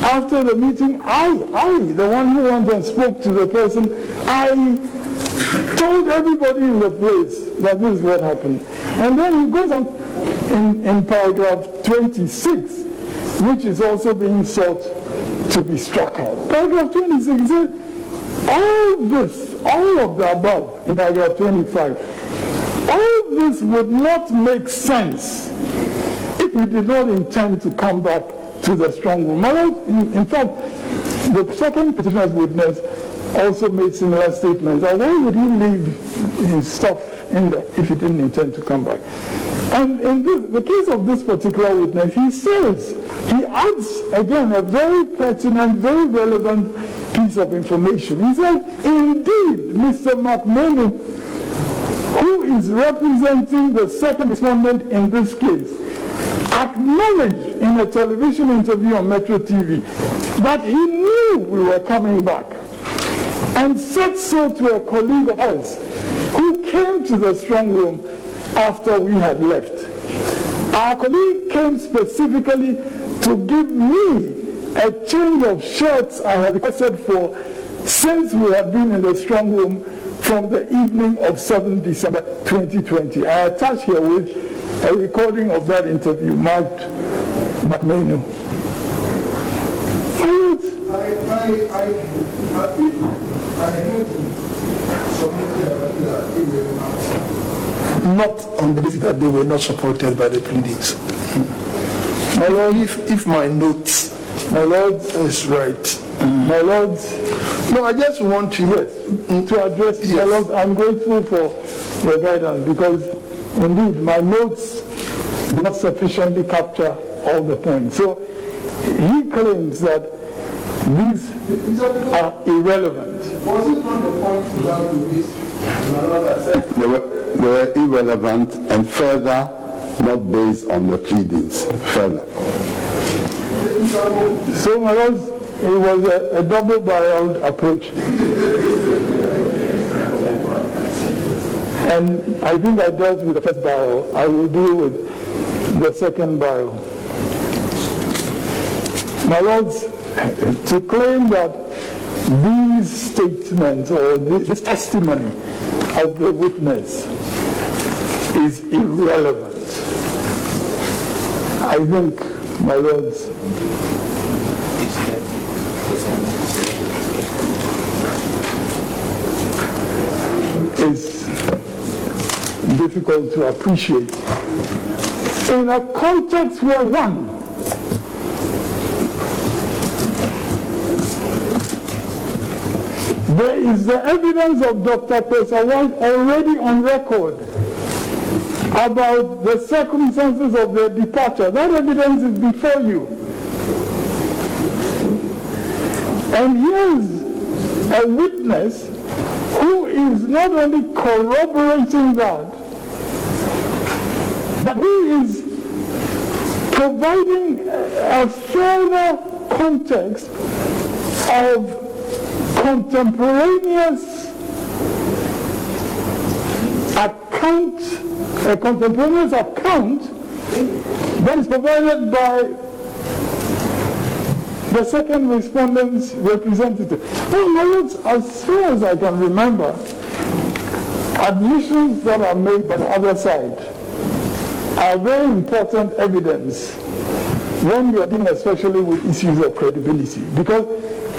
after the meeting. I, the one who went and spoke to the person, I told everybody in the place that this is what happened. And then he goes on in paragraph 26, which is also being sought to be struck out. Paragraph 26 he said, all of the above in paragraph 25, all this would not make sense if we did not intend to come back to the strong room. In fact, the second petitioner's witness also made similar statements. Why would he leave his stuff in there if he didn't intend to come back? And in the case of this particular witness, he adds, again, a very pertinent, very relevant piece of information. He said, indeed, Mr. McMahon, who is representing the second respondent in this case, acknowledged in a television interview on Metro TV that he knew we were coming back, and said so to a colleague of ours who came to the strong room after we had left. Our colleague came specifically to give me a change of shirts I had requested for since we had been in the strong room from the evening of 7 December 2020. I attach here with a recording of that interview marked McMahon. Not on the basis that they were not supported by the pleadings. My Lord, if my notes, my Lord is right. My Lord, no, I just want you to address. Yes. My Lord, I'm grateful for your guidance because indeed my notes do not sufficiently capture all the points. So he claims that these are irrelevant. Was it not the point you have to raise? They were irrelevant and further not based on the pleadings. Further. So my Lord, it was a double-barreled approach. And I think I dealt with the first barrel. I will deal with the second barrel. My Lords, to claim that these statements or this testimony of the witness is irrelevant, I think, my Lords, is difficult to appreciate in a context where one, there is the evidence of Dr. Pesawai already on record about the circumstances of their departure. That evidence is before you. And here's a witness who is not only corroborating that, but who is providing a further context of contemporaneous account, a contemporaneous account that is provided by the second respondent's representative. Well, my Lords, as far as I can remember, admissions that are made by the other side are very important evidence when you are dealing especially with issues of credibility. Because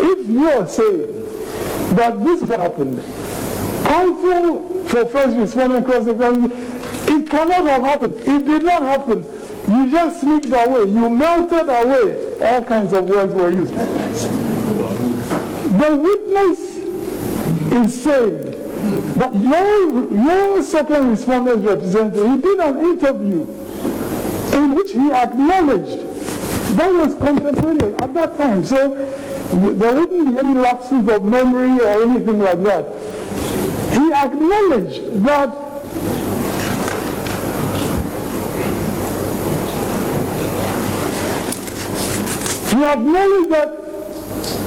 if you are saying that this happened, counsel for first respondent cross-examination, it cannot have happened. It did not happen. You just sneaked away. You melted away. All kinds of words were used. The witness is saying that your second respondent's representative, he did an interview in which he acknowledged that was contemporaneous at that time. So there wouldn't be any lapses of memory or anything like that. He acknowledged that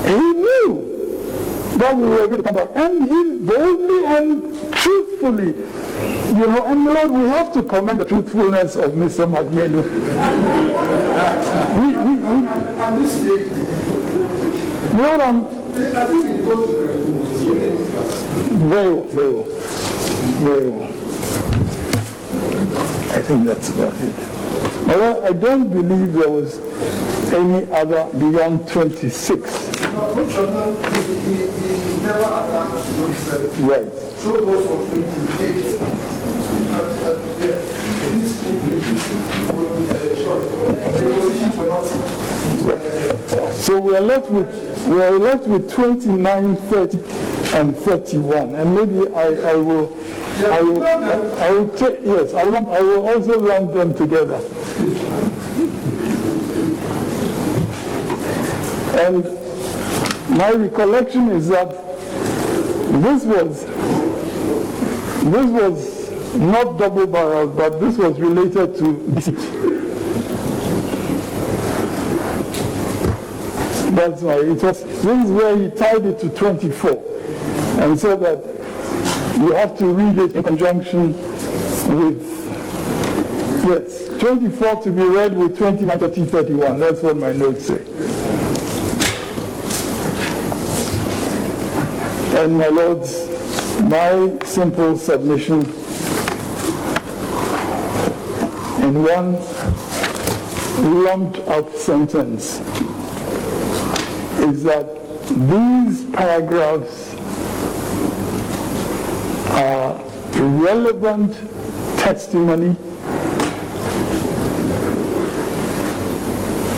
he knew that we were going to come back. And he boldly and truthfully, and Lord, we have to commend the truthfulness of Mr. McMillan. Lord, very well. I think that's about it. Well, I don't believe there was any other beyond 26. Right. So we are left with 29, 30, and 31, and maybe I will take, yes, I will also lump them together. And my recollection is that this was not double-barreled, but this was related to deceit. That's why this is where he tied it to 24, and so that you have to read it in conjunction with, yes, 24 to be read with 29, 30, 31. That's what my notes say. And my Lords, my simple submission in one lumped up sentence is that these paragraphs are relevant testimony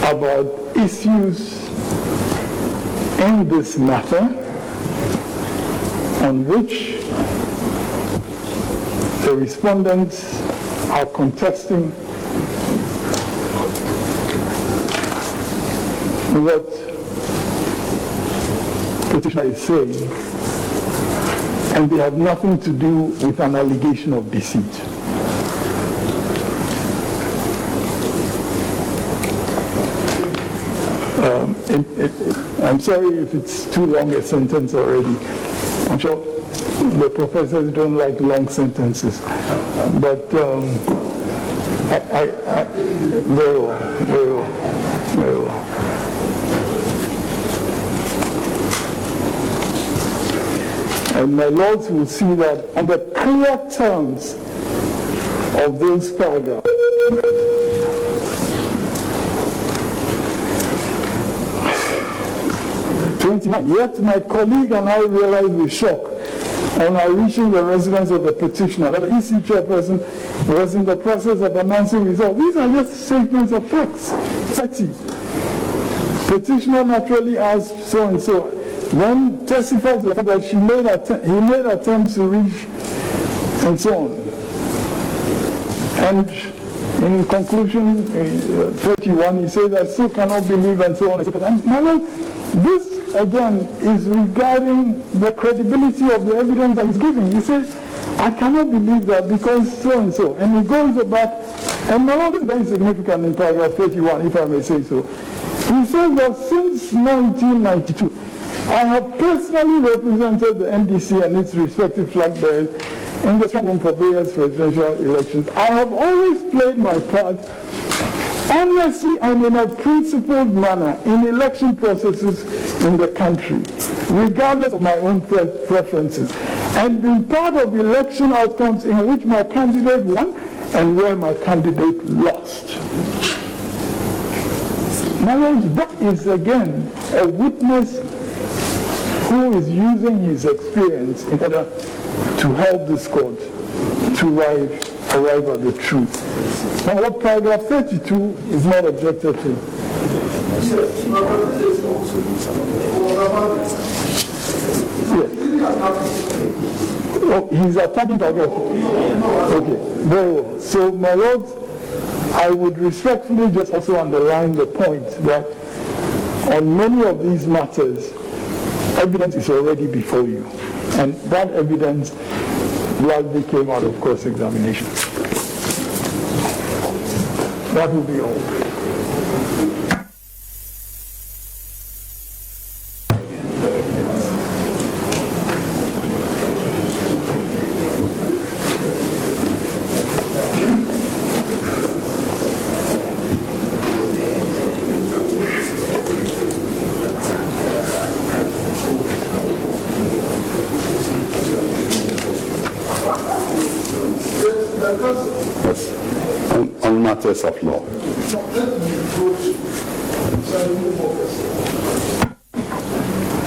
about issues in this matter on which the respondents are contesting what petitioner is saying, and they have nothing to do with an allegation of deceit. I'm sorry if it's too long a sentence already. I'm sure the professors don't like long sentences, but very well. And my lords will see that on the clear terms of those paragraphs, yet my colleague and I realized with shock on our reaching the residence of the petitioner that the EC chairperson was in the process of announcing results. These are just statements of facts. Petitioner naturally asked so and so, then testified to the fact that he made attempts to reach and so on. And in conclusion, 31, he said, I still cannot believe and so on. And my Lord, this again is regarding the credibility of the evidence that he's giving. He says, I cannot believe that because so and so. And he goes back, and my Lord is very significant in paragraph 31, if I may say so. He says that since 1992, I have personally represented the NDC and its respective flag bearers in the struggle for various presidential elections. I have always played my part honestly and in a principled manner in election processes in the country, regardless of my own preferences, and been part of election outcomes in which my candidate won and where my candidate lost. My Lord, that is again a witness who is using his experience in order to help this court to arrive at the truth. Now, what paragraph 32 is not objected to. Yes. Oh, he's attacking paragraph. Okay, very well. So, my Lord, I would respectfully just also underline the point that on many of these matters, evidence is already before you. And that evidence largely came out of cross-examination. That will be all. On matters of law.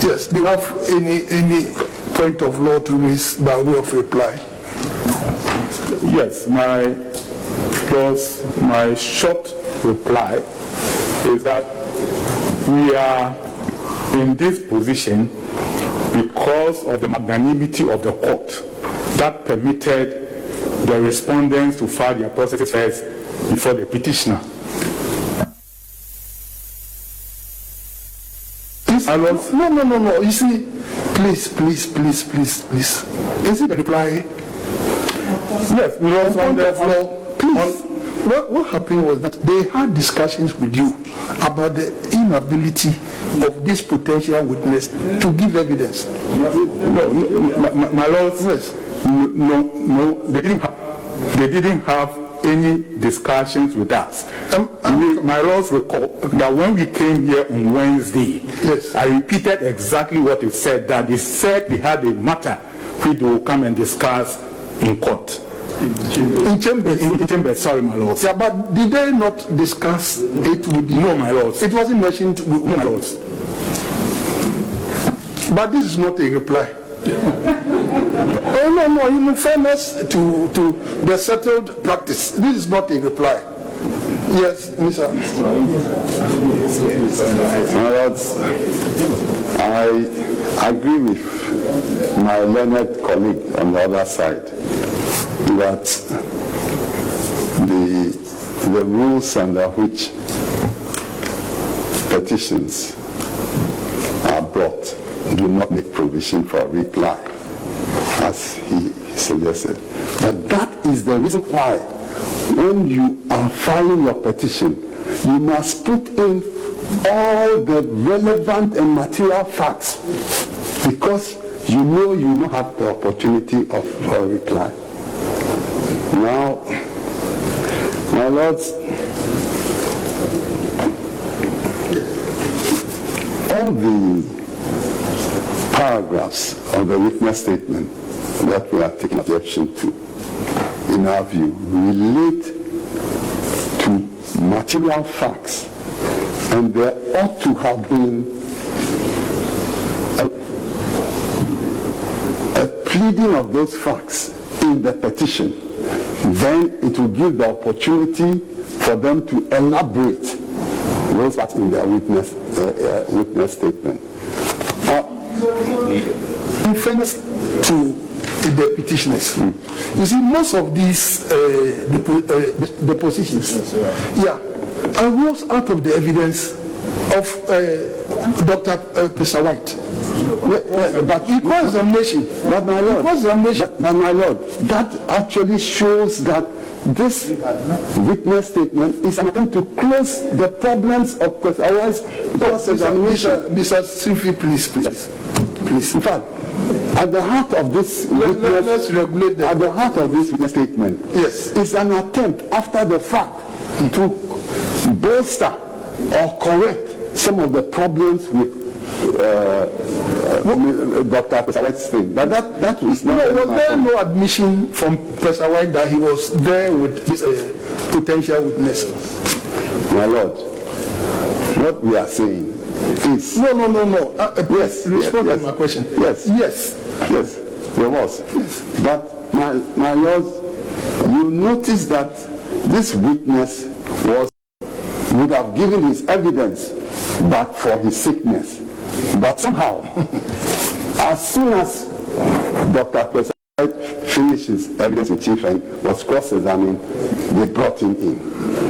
Yes, do you have any point of law to raise by way of reply? Yes, my short reply is that we are in this position because of the magnanimity of the court that permitted the respondents to file their processes before the petitioner. No. You see, please. Is it a reply? Yes, we also on the floor. Please. What happened was that they had discussions with you about the inability of this potential witness to give evidence. No, my Lord, yes. No, they didn't have any discussions with us. My Lord recall that when we came here on Wednesday, yes, I repeated exactly what he said, that they said they had a matter which they will come and discuss in court. In chambers. Sorry, my Lord. Yeah, but did they not discuss it with you? No, my Lord. It wasn't mentioned with my Lord. But this is not a reply. Oh, no, in fairness to the settled practice, this is not a reply. Yes, Mr. I agree with my learned colleague on the other side that the rules under which petitions are brought do not make provision for reply, as he suggested. But that is the reason why when you are filing your petition, you must put in all the relevant and material facts, because you know you don't have the opportunity of a reply. Now, my lords, all the paragraphs of the witness statement that we are taking objection to, in our view, relate to material facts, and there ought to have been a pleading of those facts in the petition. Then it will give the opportunity for them to elaborate those facts in their witness statement. In fairness to the petitioners, you see, most of these depositions, arose out of the evidence of Dr. Professor White. But equal examination. But my lord, that actually shows that this witness statement is an attempt to close the problems of Professor White's cross-examination. Mr. Sifi, please. In fact, at the heart of this witness statement, yes, is an attempt after the fact to bolster or correct some of the problems with Dr. Professor White's thing. But that is not. Was there no admission from Professor White that he was there with this potential witness? My lord, what we are saying is... No. Yes, respond to my question. Yes, there was. But my lord, you notice that this witness would have given his evidence but for his sickness. But somehow, as soon as Dr. Professor White finished his evidence in chief and was cross-examined, they brought him in.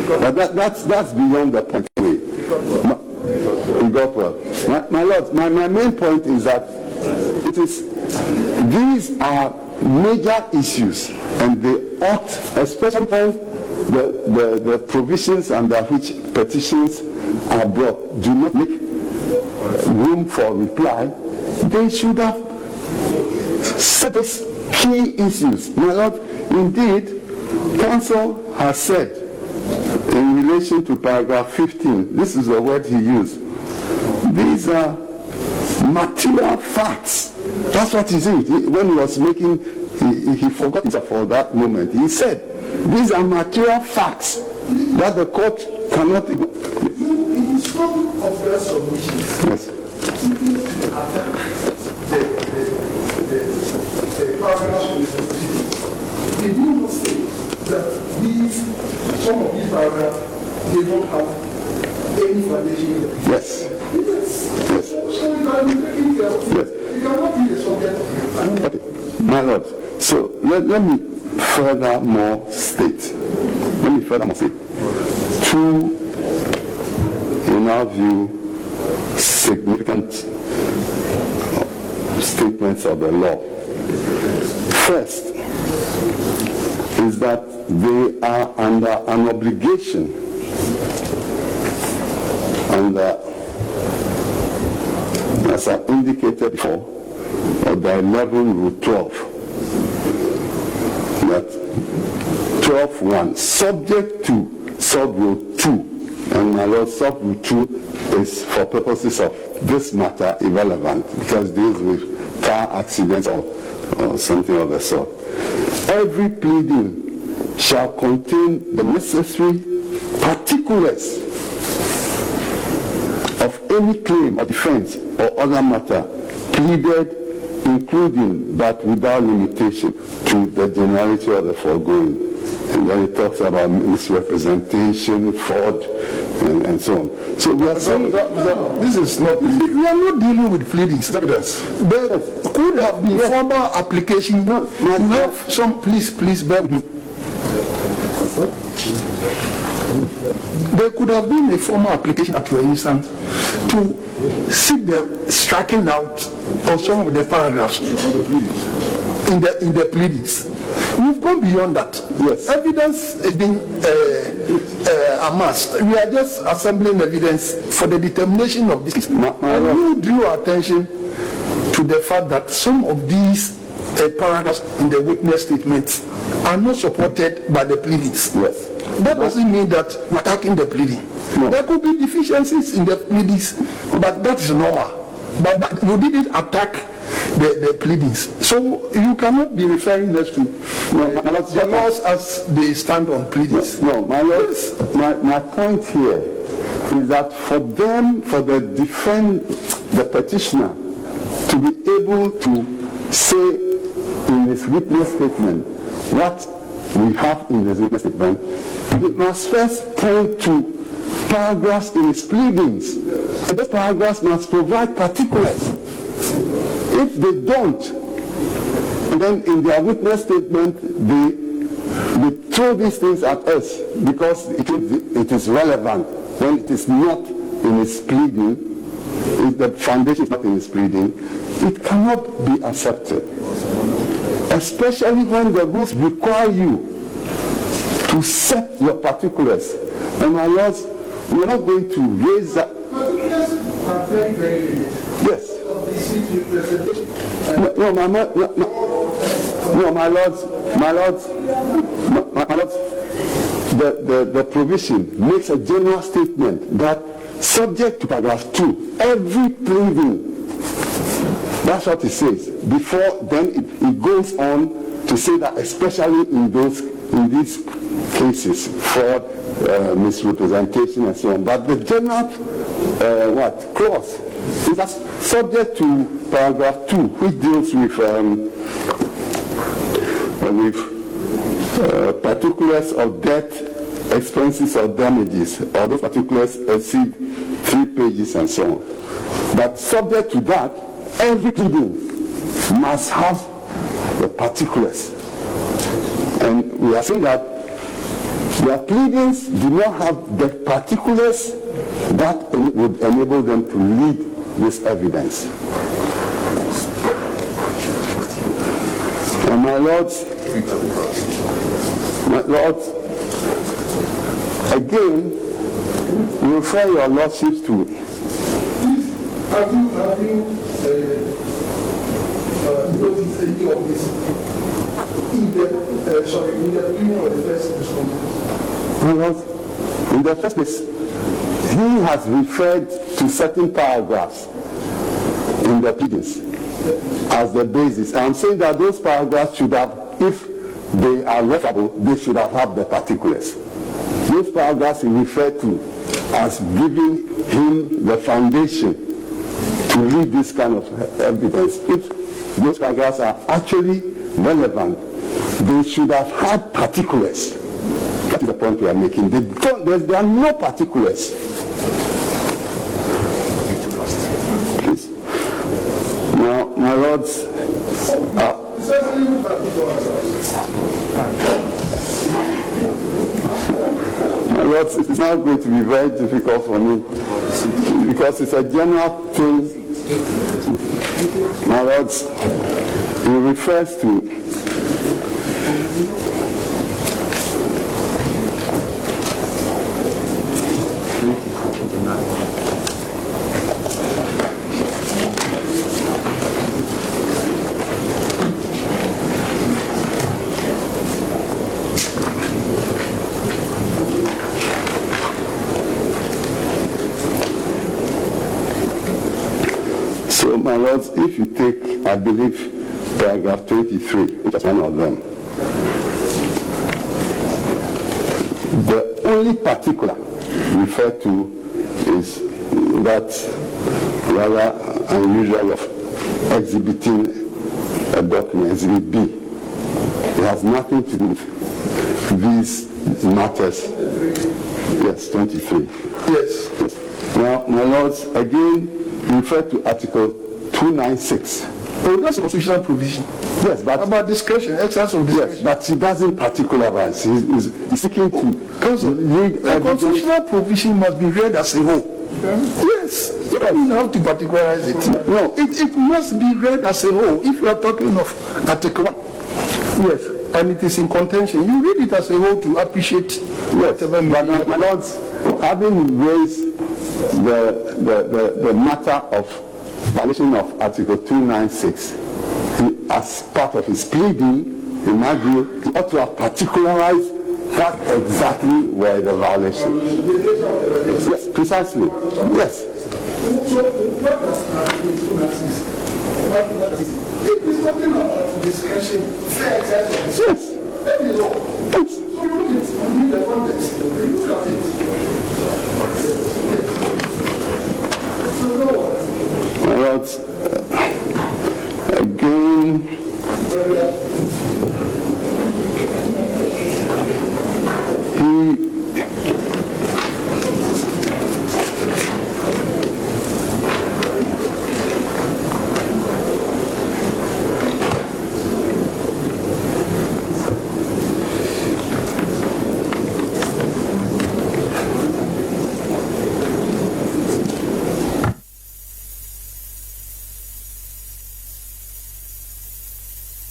But that's beyond the point. He got well. My lord, my main point is that these are major issues, and they ought, especially the provisions under which petitions are brought, do not make room for reply. They should have set us key issues. My lord, indeed, counsel has said in relation to paragraph 15, this is the word he used, these are material facts. That's what he said. When he was making, he forgot it for that moment. He said, these are material facts that the court cannot... In some of their submissions, Yes. the paragraphs in the petition, they do not say that some of these paragraphs, they don't have any foundation in the petition. Yes. Yes. So you can be taking care of it. You cannot be the subject of your Okay. My lord, so let me furthermore state. Two, in our view, significant statements of the law. First is that they are under an obligation under, as I indicated before, of the 11 Rule 12, that 12.1, subject to sub-rule 2, and my lord, sub-rule 2 is for purposes of this matter irrelevant because it deals with car accidents or something of the sort. Every pleading shall contain the necessary particulars of any claim or defense or other matter pleaded, including but without limitation to the generality of the foregoing. And then it talks about misrepresentation, fraud, and so on. So we are saying This is not, we are not dealing with pleadings. There could have been formal application. You have some, please bear with me. There could have been a formal application at your instance to seek the striking out of some of the paragraphs in the pleadings. We've gone beyond that. Yes. Evidence has been amassed. We are just assembling evidence for the determination of this case. And you drew attention to the fact that some of these paragraphs in the witness statements are not supported by the pleadings. Yes. That doesn't mean that we're attacking the pleading. No. There could be deficiencies in the pleadings, but that is normal. But you didn't attack the pleadings. So you cannot be referring us to the laws as they stand on pleadings. No, my lord, my point here is that for the petitioner to be able to say in his witness statement what we have in his witness statement, he must first point to paragraphs in his pleadings. And those paragraphs must provide particulars. If they don't, then in their witness statement, they throw these things at us because it is relevant when it is not in his pleading. If the foundation is not in his pleading, it cannot be accepted. Especially when the rules require you to set your particulars. And my lords, we're not going to raise that. Particulars are very, very limited. Yes. Of the city representation. No, my lords, the provision makes a general statement that subject to paragraph 2, every pleading, that's what it says. Before then it goes on to say that especially in these cases, fraud, misrepresentation and so on. But the general clause is that subject to paragraph 2, which deals with particulars of debt, expenses or damages, or those particulars exceed 3 pages and so on. But subject to that, every pleading must have the particulars. And we are saying that their pleadings do not have the particulars that would enable them to lead this evidence. And my lords, again, we refer your lordships to. Have you noticed any of this in the opinion of the first respondent? My lords, in the first place, he has referred to certain paragraphs in the pleadings as the basis. I'm saying that those paragraphs should have, if they are referable, they should have had the particulars. Those paragraphs he referred to as giving him the foundation to read this kind of evidence. If those paragraphs are actually relevant, they should have had particulars. That is the point we are making. There are no particulars. Please. Now, my lords, it is now going to be very difficult for me because it's a general thing. My lords, it refers to my lords, if you take, I believe, paragraph 23, which is one of them, the only particular referred to is that rather unusual of exhibiting a document, Exhibit B. It has nothing to do with these matters. Yes, 23. Yes. Now, my lords, again, refer to Article 296. Oh, that's a constitutional provision. Yes, but About discretion, exercise of discretion. yes, but he doesn't particularize. He's seeking to read The constitutional provision must be read as a whole. Yes, you don't have to particularize it. No. It must be read as a whole. If you are talking of Article 1, yes, and it is in contention, you read it as a whole to appreciate whatever But meaning. my lords, having raised the matter of violation of Article 296, as part of his pleading, in my view, he ought to have particularized what exactly were the violations. Yes, precisely. Yes. So what does Article 296? It is talking about discretion, fair exercise. Yes. That is all. Yes. So you look at the context, you look at it. So no one. My lords, again,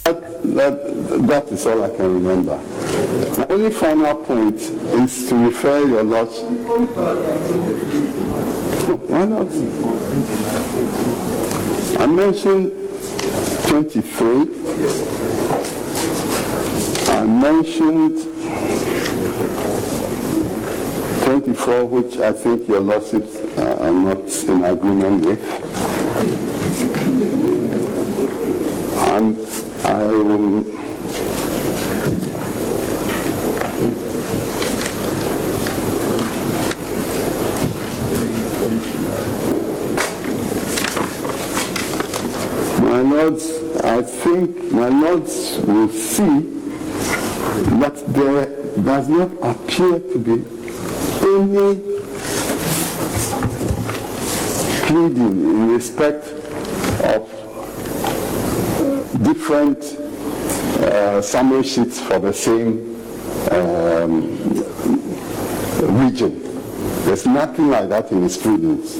that is all I can remember. My only final point is to refer your lordship. Why not? I mentioned 23. I mentioned 24, which I think your lordships are not in agreement with. And I will my lords, I think my lords will see that there does not appear to be any pleading in respect of different summary sheets for the same region. There's nothing like that in his pleadings.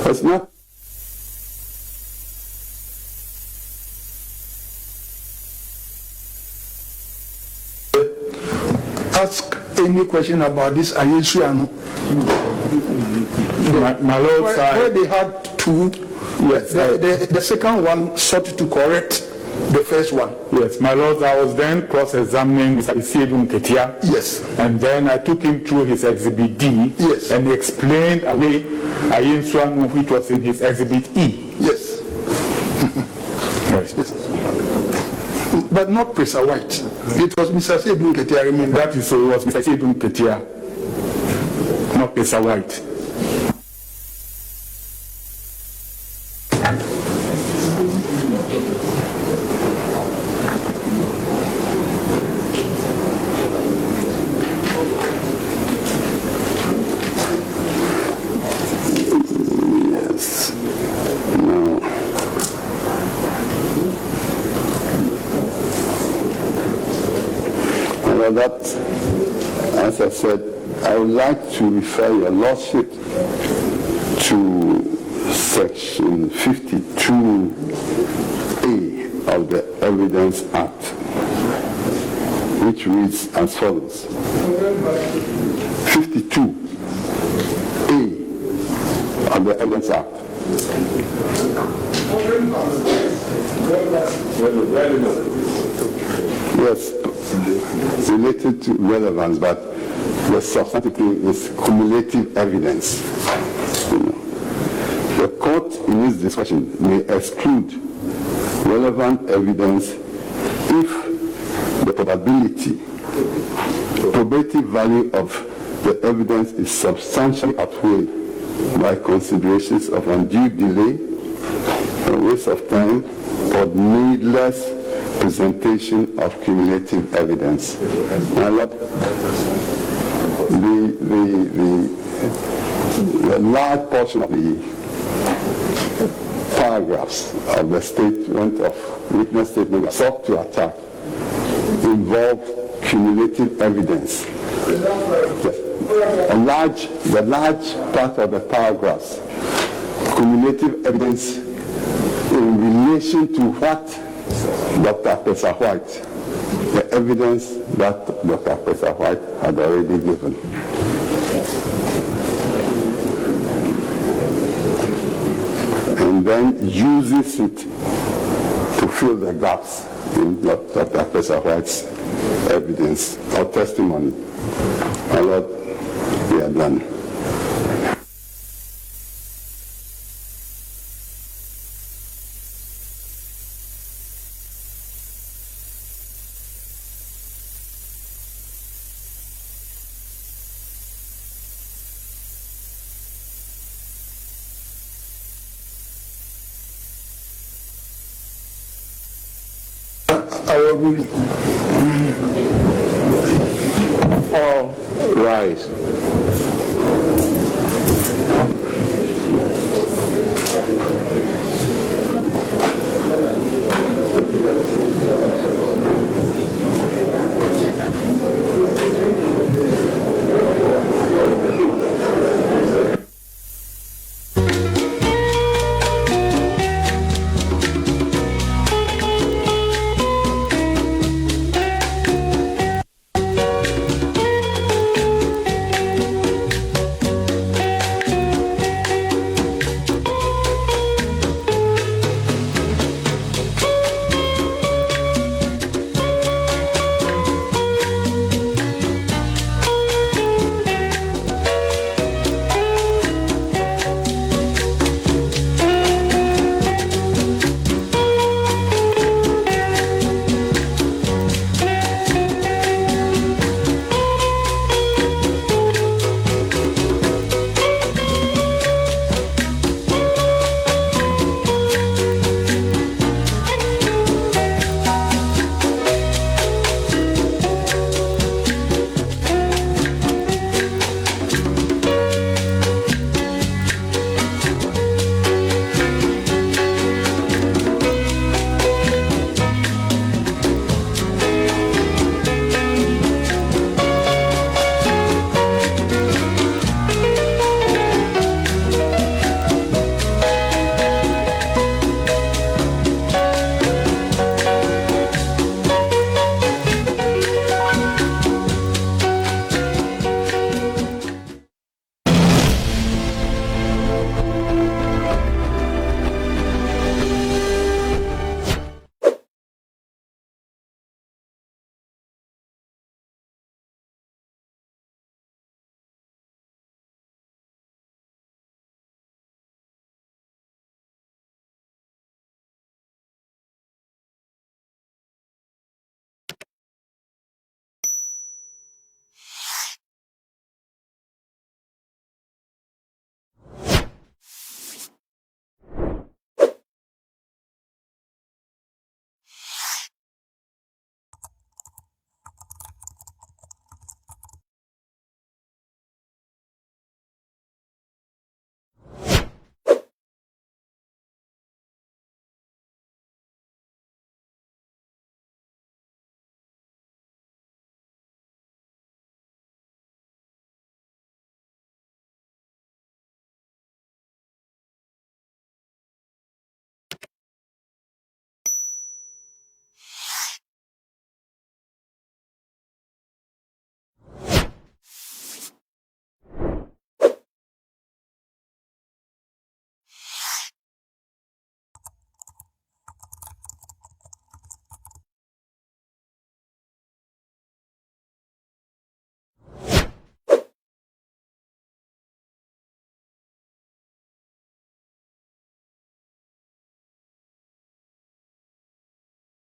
It's not. Ask any question about this Ayesuano. My lords, Where they had two, yes, the second one sought to correct the first one. yes, my lords, I was then cross-examining Mr. Isiedun Ketia. Yes. And then I took him through his Exhibit D. Yes. And he explained away Ayensuanu, which was in his Exhibit E. Yes. Yes. But not Professor White. It was Mr. Isiedun Ketia, I remember. That is so, it was Mr. Isiedun Ketia, not Mr. White. Yes. No. Well, that, as I said, I would like to refer your lordship to section 52A of the Evidence Act, which reads as follows. 52A of the Evidence Act. Yes, related to relevance, but the substantive thing is cumulative evidence. You know. The court, in its discretion, may exclude relevant evidence if the probative value of the evidence is substantially outweighed by considerations of undue delay, a waste of time, or needless presentation of cumulative evidence. My Lord, the large portion of the paragraphs of the statement of witness statement sought to attack involve cumulative evidence. The large part of the paragraphs, cumulative evidence in relation to what Dr. Pesa White, the evidence that Dr. Pesa White had already given. And then uses it to fill the gaps in Dr. Pesa White's evidence or testimony. My Lord, we are done. I will read. All rise.